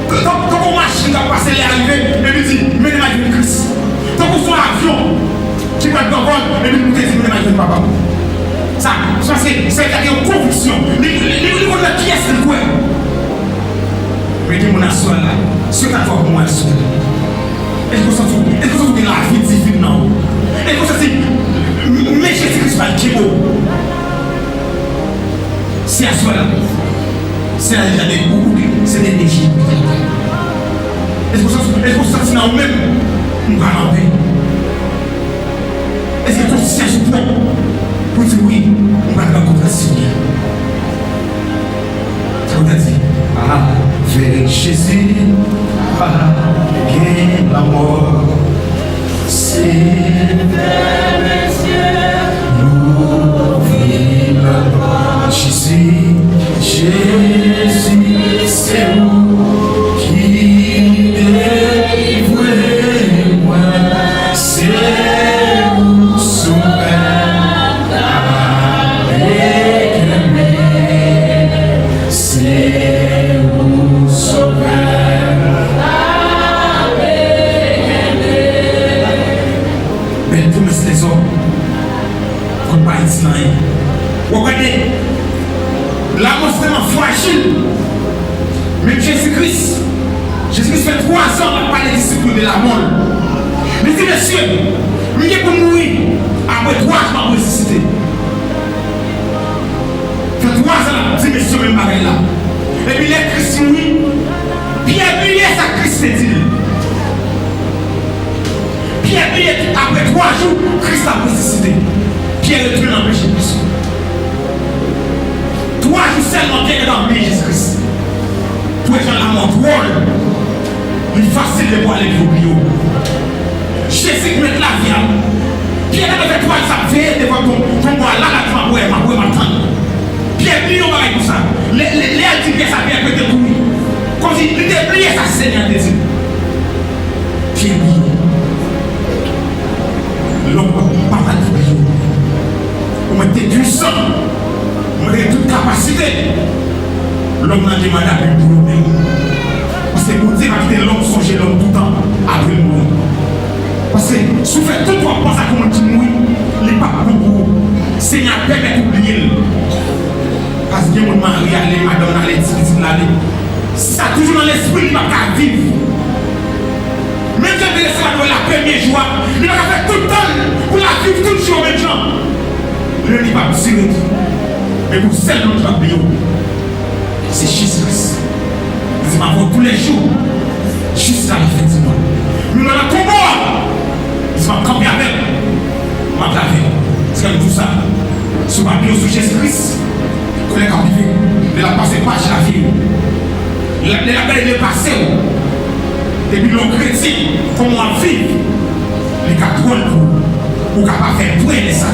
Quand on marche, on va passer les arrivées, et lui dit, mais il m'a dit Christ. Quand on soit un avion, qui va être dans le vol, et lui dit, mais il m'a dit papa. Ça, c'est une conviction. Les gens qui est-ce qu'il croit? Mais dis mon assoir là, ce qu'à toi pour moi assoir. Est-ce que ça fait la vie divine non? Est-ce que ça dit, mais Jésus-Christ pas qui beau? C'est assoir là. C'est déjà des goûts, c'est des déchets. Est-ce que ça sent dans même nous allons en paix? Est-ce que conscience est propre pour dire oui, on va rencontrer le Seigneur? Ça vous a dit, avec Jésus, gagne la mort. C'est vers les cieux, nous vivons la gloire. Jésus, c'est vous qui délivrez moi. C'est vous sauveur avec l'aimé. C'est vous sauveur avec l'aimé. Ben vous mettez les hommes comme pas ici. Vous regardez. L'amour c'est tellement fragile. Même Jésus-Christ fait 3 ans à parler des disciples de la mort. Mais dit monsieur, il est pour mourir après 3 ans pour ressusciter. Fait 3 ans, dit monsieur même pareil là. Et puis les Christ mourit. Pierre brillait sa Christ dit. Pierre brillait après 3 jours, Christ a ressuscité. Pierre est retourné dans le péché. 3 jours seulement bien dans le Jésus-Christ. Pour les gens la mort drôle, il est facile de voir les oubliés. Jésus met la vie. Pierre avait 3 jours, veille devant ton bois là, ma boue m'attend. Pierre brille au pareil pour ça. Les Pierre ça vient que de bruit. Comme si il était plié sa Seigneur Jésus. Pierre brille. L'homme pas mal de brille. On était puissant. On a toute capacité. L'homme n'a demandé à lui pour lui. Parce que pour dire que l'homme songe l'homme tout le temps après le mourir. Parce que si vous faites tout le temps penser à comment tu mourir, il n'est pas pour vous. Seigneur permet d'oublier. Parce que mon mari allait, madame allait, ça toujours dans l'esprit, il ne va pas vivre. Même quand il est la première joie, il va faire tout le temps pour la vivre tout le jour avec gens. Le n'est pas possible. Mais pour celle notre bio, c'est Jésus-Christ. C'est ma voix tous les jours. Juste à la fin du mois. Nous dans la combat. C'est ma camper avec. Ma clavier. C'est comme tout ça. Sur ma bio sur Jésus-Christ. Qu'on est captivé. Il a passé page la vie. Il a passé. Et puis l'on chrétien, comment on vit. Les 4 pour capable faire tout et ça.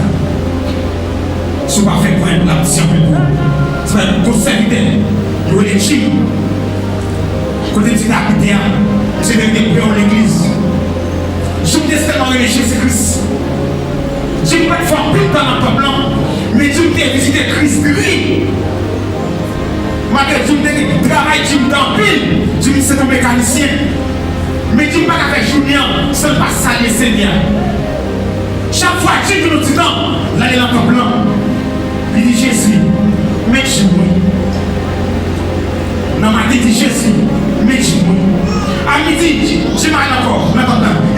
Si on va faire point la mission plus pour. C'est un conservateur. Il y a les chim. Côté du capitaine, c'est des prières de l'église. Je me testament de Jésus-Christ. Je ne peux pas faire plus de temps dans le peuple, mais je me visité Christ gris. Malgré que je me travaille, je me dans pile, je me c'est un mécanicien. Mais je ne peux pas faire journée sans pas saluer le Seigneur. Chaque fois que je me dis non, là il est dans le peuple, il dit Jésus, mais je suis. Dans ma tête, il dit Jésus, mais je suis. À midi, je m'arrête encore,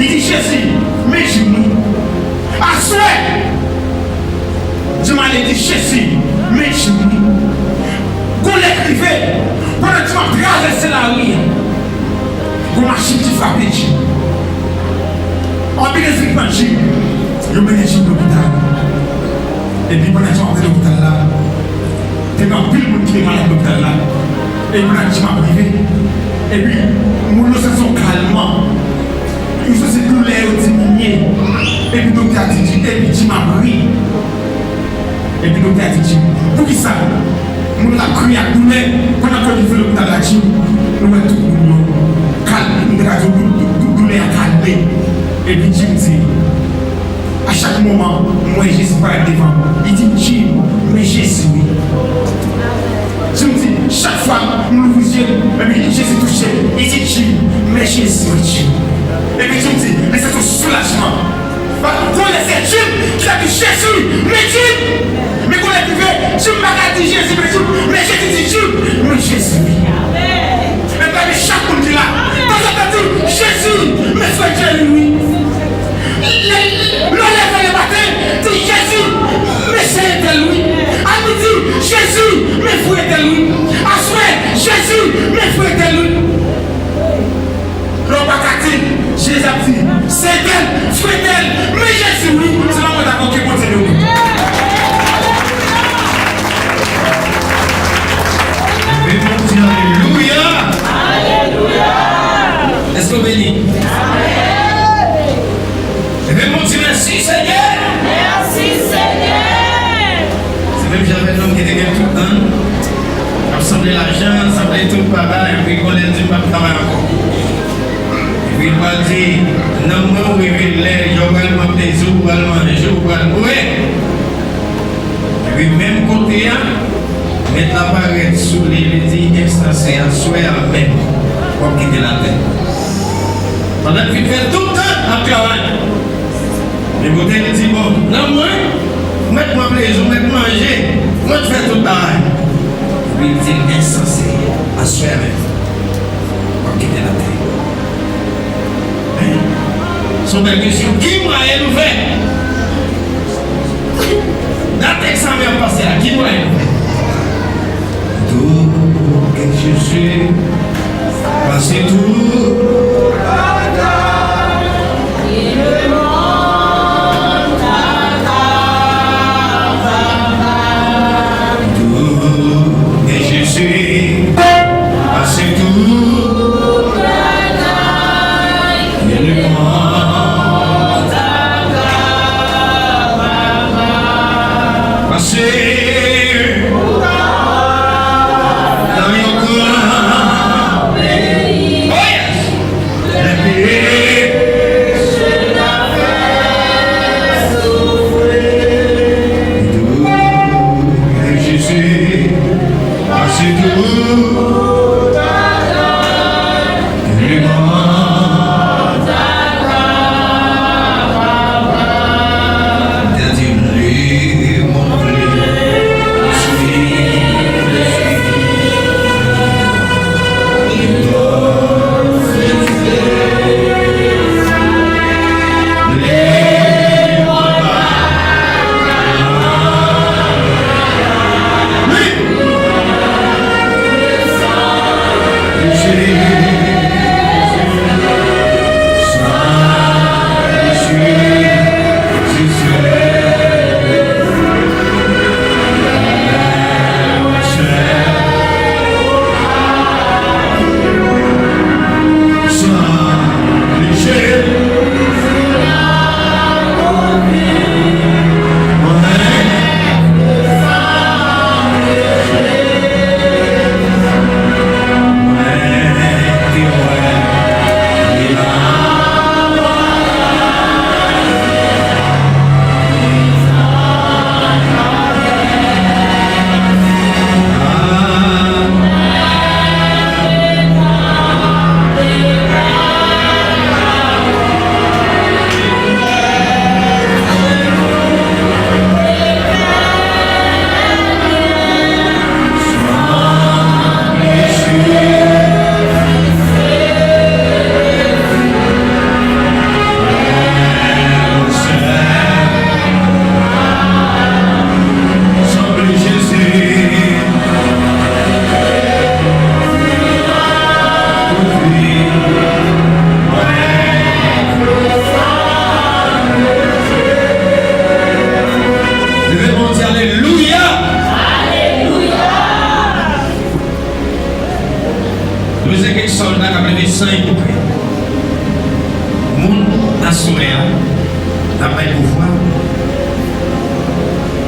il dit Jésus, mais je suis. À souhait, je m'allais dire Jésus, mais je suis. Qu'on l'écrivait, pendant que tu m'as traversé la rue, qu'on machine qui frappe les Dieu. En bien des évangiles, je mets les Dieu de l'hôpital. Et puis pendant que tu m'as pris l'hôpital là, tu es dans pile monde qui est malade l'hôpital là. Et puis là, tu m'as privé. Et puis, mon se sont calmement. Ils se sont douleurs diminuées. Et puis, le docteur a dit, et puis tu m'as pris. Et puis, le docteur a dit, pour qui ça? Nous avons crié à douleur. Quand on a connu l'hôpital là, nous avons tout le monde calme. Nous avons douleur à calmer. Et puis, Jim dit, à chaque moment, moi, Jésus va être devant. Il dit, Jim, mais Jésus, oui. Je me dis, chaque fois, nous vous yeux, Jésus touché, il dit Dieu, mais Jésus est Dieu. Et puis je me dis, mais c'est un soulagement. Vous connaissez Dieu qui a dit Jésus, mais Dieu. Mais qu'on a dit, Dieu m'a dit Jésus, mais Dieu. Mais Jésus dit Dieu, mais Jésus. Et bien, chaque monde qui est là, quand on a dit Jésus, mais c'est Dieu, lui. Le lève le matin, dit Jésus, mais c'est lui. À midi, Jésus, mais vous êtes lui. À soir, Jésus, mais vous êtes lui. L'homme a dit, Jésus a dit, c'est elle, vous êtes elle, mais Jésus, oui. C'est là qu'on a compris pour dire oui. Alléluia. Alléluia. Est-ce que vous bénissez? Merci Seigneur. Merci Seigneur. C'est même j'avais un homme qui était tout le temps. Assembler l'argent, assembler tout le pareil, et puis qu'on a dit pas de travail encore. Et puis il m'a dit, non, moi, oui, je vais m'appeler, je vais manger, je vais mourir. Et puis même côté, mettre la barrette sous les dit, instancé à souhait à même, pour quitter la terre. Pendant qu'il fait tout le temps à travail. Et vous avez dit, bon, non, moi, mettez-moi plaisir, mettez-moi manger, moi je fais tout le travail. Puis il dit, insensé, à soi même, pour quitter la terre. Hein? Son belle question, qui m'a élevé? Dans l'examen passé là, qui m'a élevé? Tout que je suis, passé tout. sans hypocrite. Moun assuré, n'a pas de pouvoir,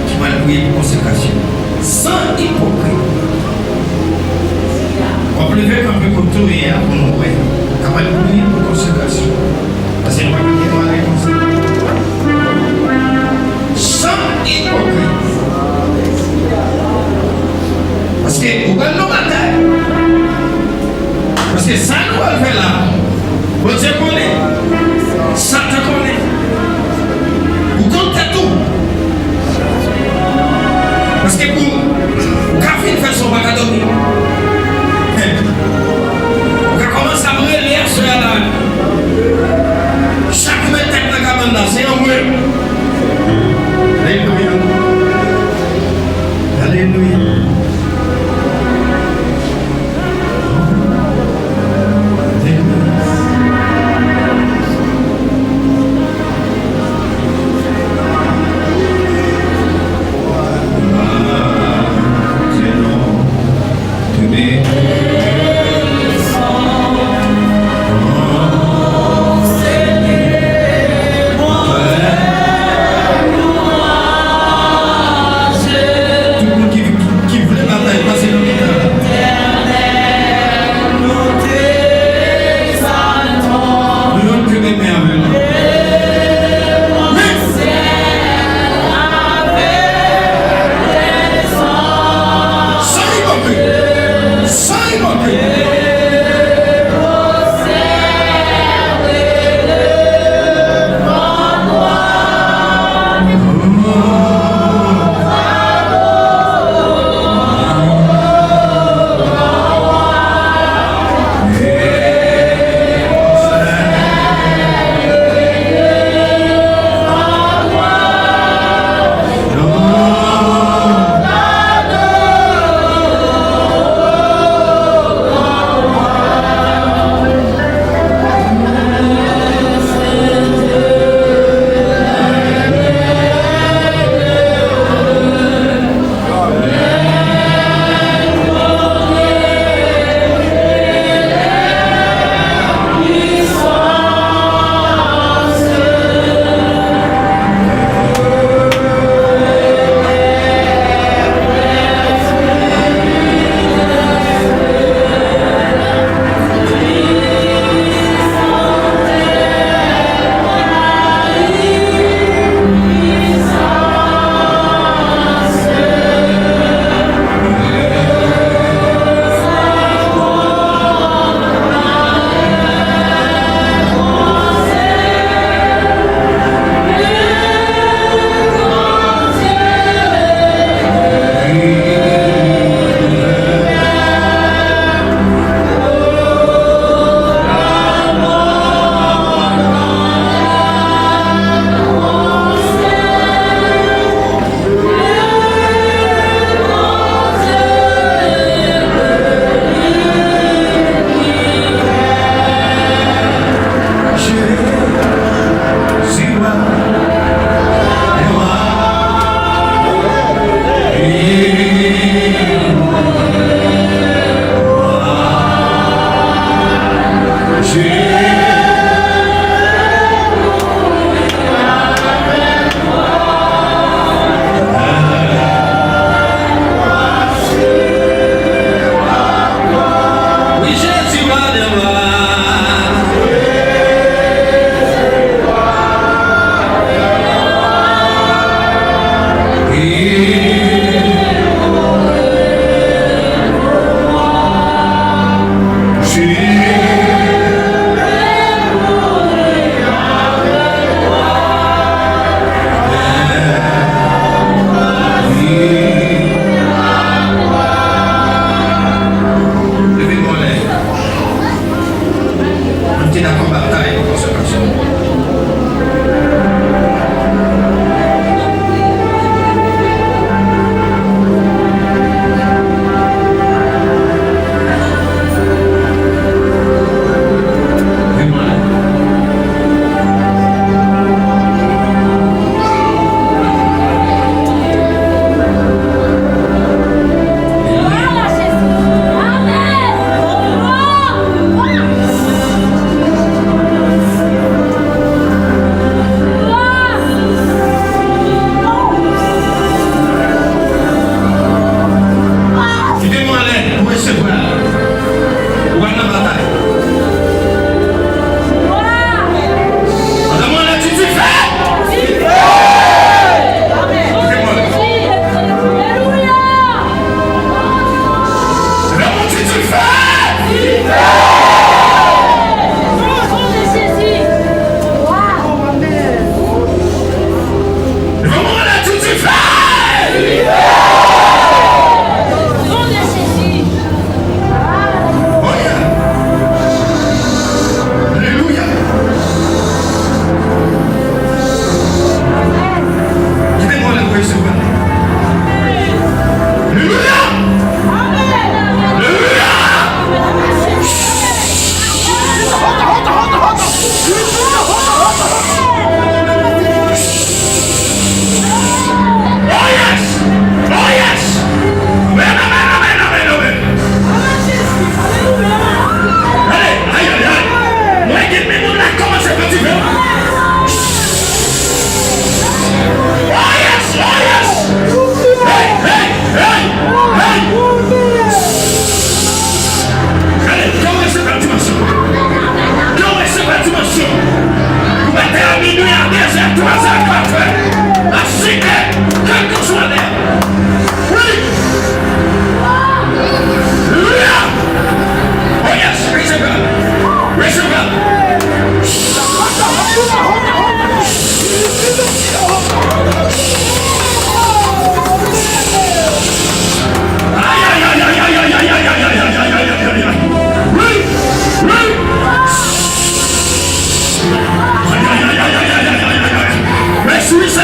qui va prier pour consécration. Sans hypocrite. On peut lever un peu comme tout hier pour nous voir. Capable de prier pour consécration. Parce que nous ne pouvons pas aller comme ça. Sans hypocrite. Parce que vous avez nos batailles. Parce que ça nous va faire là. Vous Dieu connaît. Ça te connaît. Vous comptez tout. Parce que pour Kafin fait son bagadomi. Vous commencez à brûler l'air sur la langue. Chaque mètre de la cabane, c'est un bruit. Alléluia. Alléluia.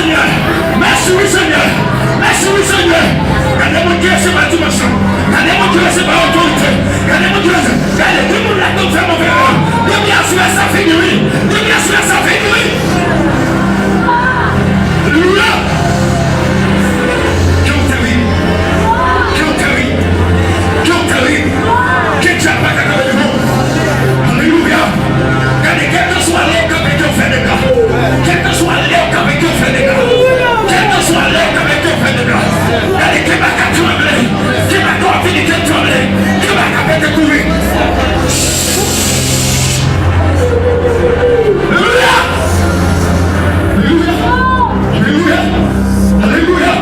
Seigneur. Merci, oui, Seigneur. Merci, oui, Seigneur. Regardez-moi qui est pas dimension. Regardez-moi qui est pas autorité. Regardez-moi qui est. Regardez, tout le monde l'a donc fait mon frère. De bien sûr, ça fait du oui. De bien sûr, ça fait du oui. Alléluia. Alléluia. Regardez, quel que soit l'heure qu'avec qui on fait des gars. Quel que soit l'heure qu'avec qui on fait des gars. Quel que soit l'heure qu'avec qui on fait des gars. Regardez, qui va qu'à trembler. Qui va qu'à finir de trembler. Qui va qu'à faire découvrir. Alléluia. Alléluia. Alléluia.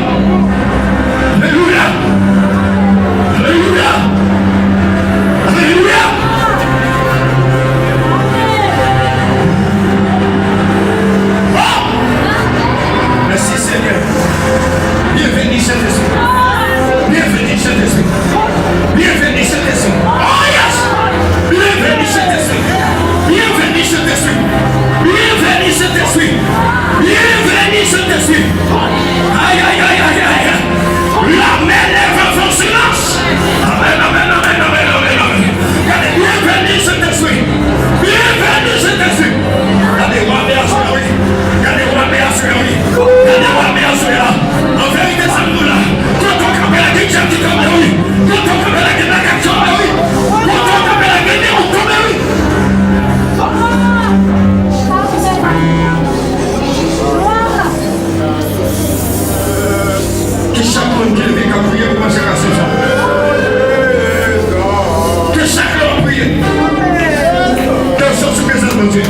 Alléluia. Alléluia. Alléluia. Oh! Merci Seigneur. Bienvenue Saint-Esprit. Bienvenue Saint-Esprit. Bienvenue Saint-Esprit. Oh yes! Bienvenue Saint-Esprit. Bienvenue Saint-Esprit. Bienvenue Saint-Esprit. Bienvenue Saint-Esprit. Aïe aïe aïe aïe aïe. La main lève en silence. Amen, amen, amen, amen, amen, amen. Bienvenue Saint-Esprit. Bienvenue Saint-Esprit. Regardez-moi, bien sûr, oui. Regardez-moi, bien sûr, oui. Regardez-moi, bien sûr, là. En vérité, ça nous là. Quand on campe la gueule, j'ai dit comme oui. Quand on campe la gueule, la gueule, oui. Quand on campe la gueule, on tombe, oui. Que chacun qui est venu à prier pour ma génération. Que chacun prie. Que je sois présent de Dieu.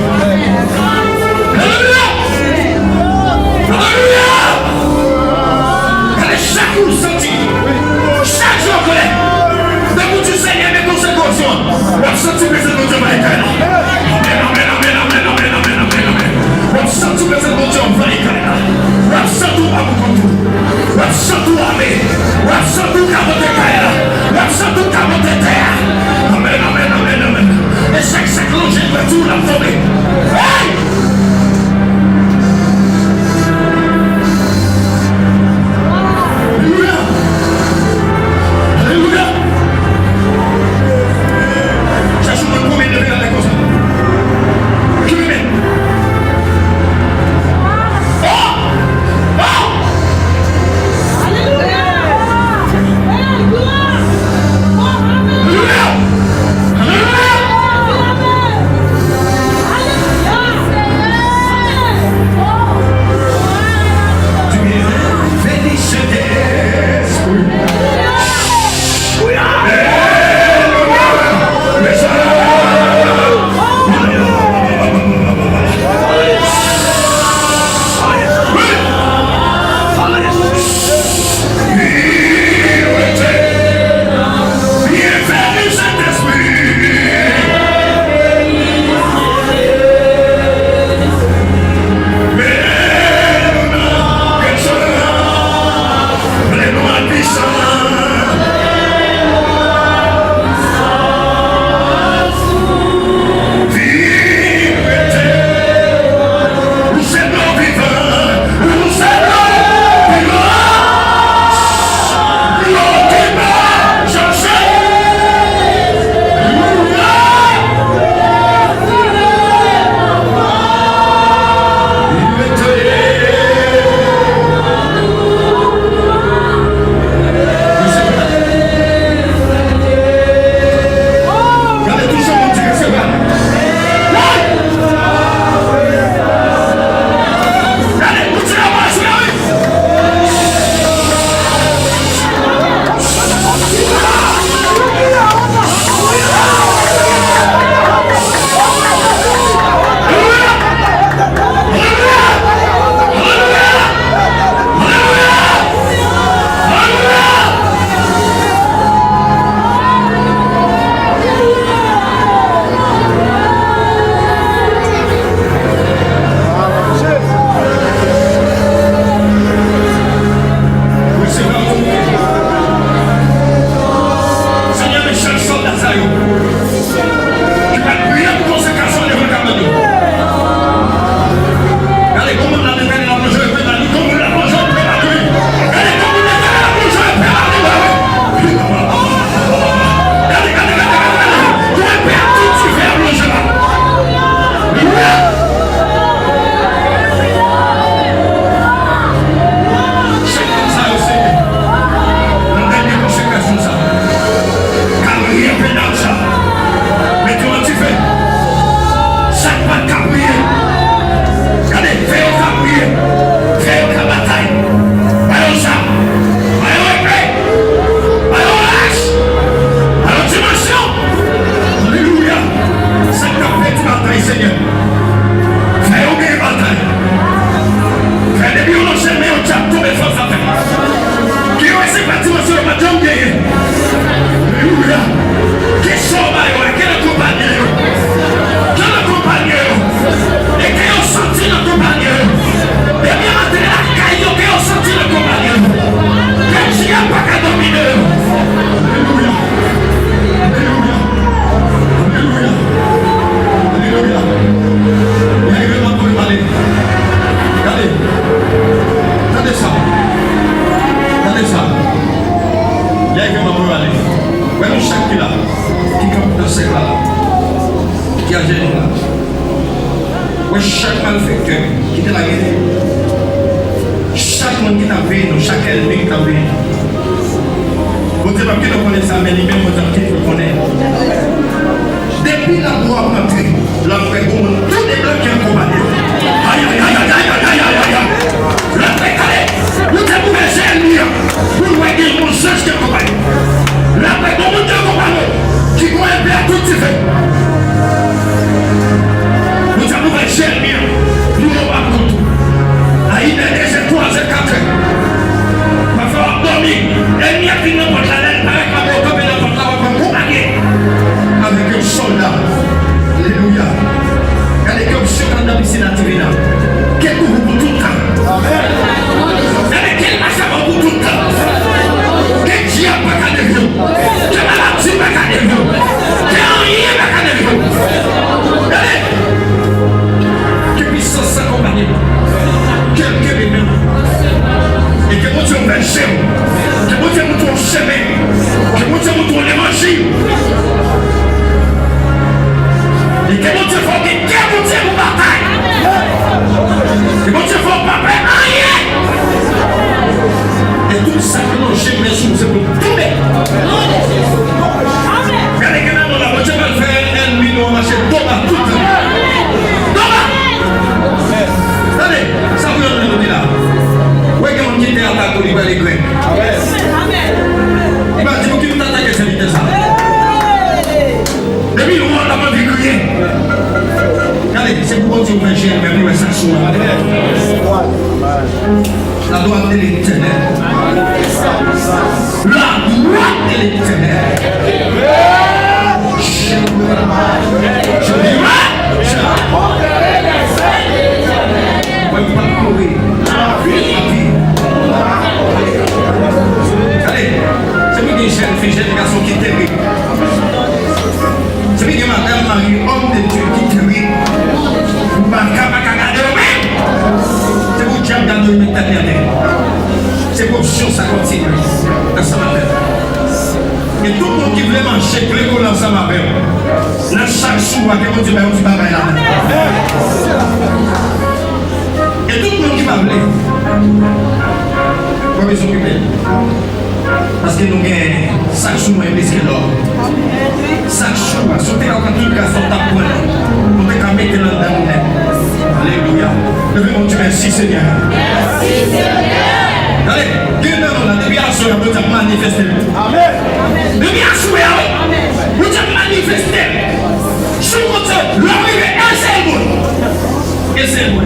Alléluia. Alléluia. Chaque jour senti. Chaque jour connaît. Debout du Seigneur mes conséquences. On senti présent de Dieu. Amen, amen, amen, amen, amen, amen, amen, amen. On senti présent de Dieu. On senti à mon compte. On senti à mes. On senti à mon terre. On senti à mon terre. Amen, amen, amen, amen. Et chaque longe de tout la forêt. Hey! Alléluia. Alléluia. Cherche le premier degré dans les causes. Qui me met? Oh! Oh! Alléluia. Alléluia. tombé. Vous ne savez pas qui nous connaît ça, mais les mêmes qui nous connaissent. Depuis la loi rentrée, l'entrée pour tous les blancs qui ont combattu. Aïe, aïe, aïe, aïe, aïe, aïe, aïe, aïe. L'entrée calée. Vous avez ouvert chez lui. Vous voyez mon sens qui est combattu. L'entrée pour vous deux combattu. Qui croit bien tout ce fait. Vous avez ouvert chez lui. Nous on va tout. Aïe, des étoiles et quatre. Va falloir dormir. Et il y a qui ne peut pas l'air avec la botte comme il a pas la botte pour gagner. Avec un soldat. Alléluia. Regardez comme ce qu'on a ici dans la TV. Quel coup pour tout le temps. Regardez quel machin pour tout le temps. Quel diable pas qu'à de vous. Quel maladie pas qu'à de vous. Quel rien pas qu'à de vous. Regardez. Quelle puissance ça compagnie. Quel bébé. Et que mon Dieu me fait. Que mon Dieu me tourne chemin. Que mon Dieu me tourne l'évangile. Et que mon Dieu faut que mon Dieu vous bataille. Que mon Dieu faut pas faire rien. Et tout ça que nous j'aime sous c'est pour tomber. Regardez que maintenant la voiture va faire un million marché Thomas tout. Thomas. Allez, ça vous le dit là. Oui, que mon Dieu est à ta colline, les Grecs. Il va dire que tu t'attaques cette vitesse. Depuis le monde, on a vu crier. Regardez, c'est pour Dieu que j'ai même eu ça sur la droite de l'éternel. La droite de l'éternel. Je dis, allez, c'est moi qui j'ai une fille, j'ai des garçons qui t'aiment. C'est lui qui m'a dit, Marie, homme de Dieu qui te rit. Vous ne pouvez pas regarder vous-même. C'est vous qui regardez le métal. C'est pour option, ça continue. Dans sa matin. Et tout le monde qui voulait manger, qui voulait qu'on lance sa matin. Dans chaque jour, on dit, on va là. Et tout le monde qui m'a appelé. Pour les occuper. Parce que nous avons chaque jour un risque l'or. Chaque jour, sauter dans tout le cas, sur ta pointe. Nous devons mettre dans le monde. Alléluia. Levez mon Dieu, merci Seigneur. Merci Seigneur. Allez, Dieu nous l'a depuis à soir, nous avons manifesté. Amen. Depuis à soir, nous avons manifesté. Sur mon Dieu, l'arrivée est un seul mot. Et c'est moi.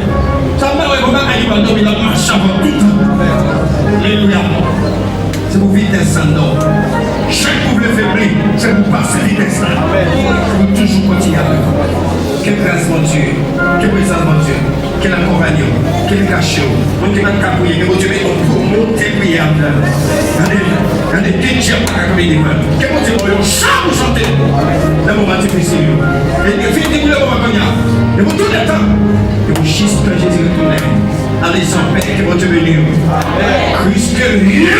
Ça m'a dit qu'on va dormir la marche avant tout le temps. Alléluia. C'est pour vitesse sans nom. Chaque couple faibli, c'est pour passer vitesse là. Pour toujours continuer avec vous. Quelle grâce mon Dieu, quelle présence mon Dieu, quel accompagnement, quel cachot. On ne peut pas prier, mais mon Dieu, pour monter prière. Regardez, quel Dieu pas comme il dit. Quel mon Dieu, on chante pour chanter. Le moment difficile. Et faites-vous le moment qu'on y a. Et pour tout le temps, et pour juste que Jésus retourne. Allez, sans paix, que mon Dieu bénisse. Christ, que rien.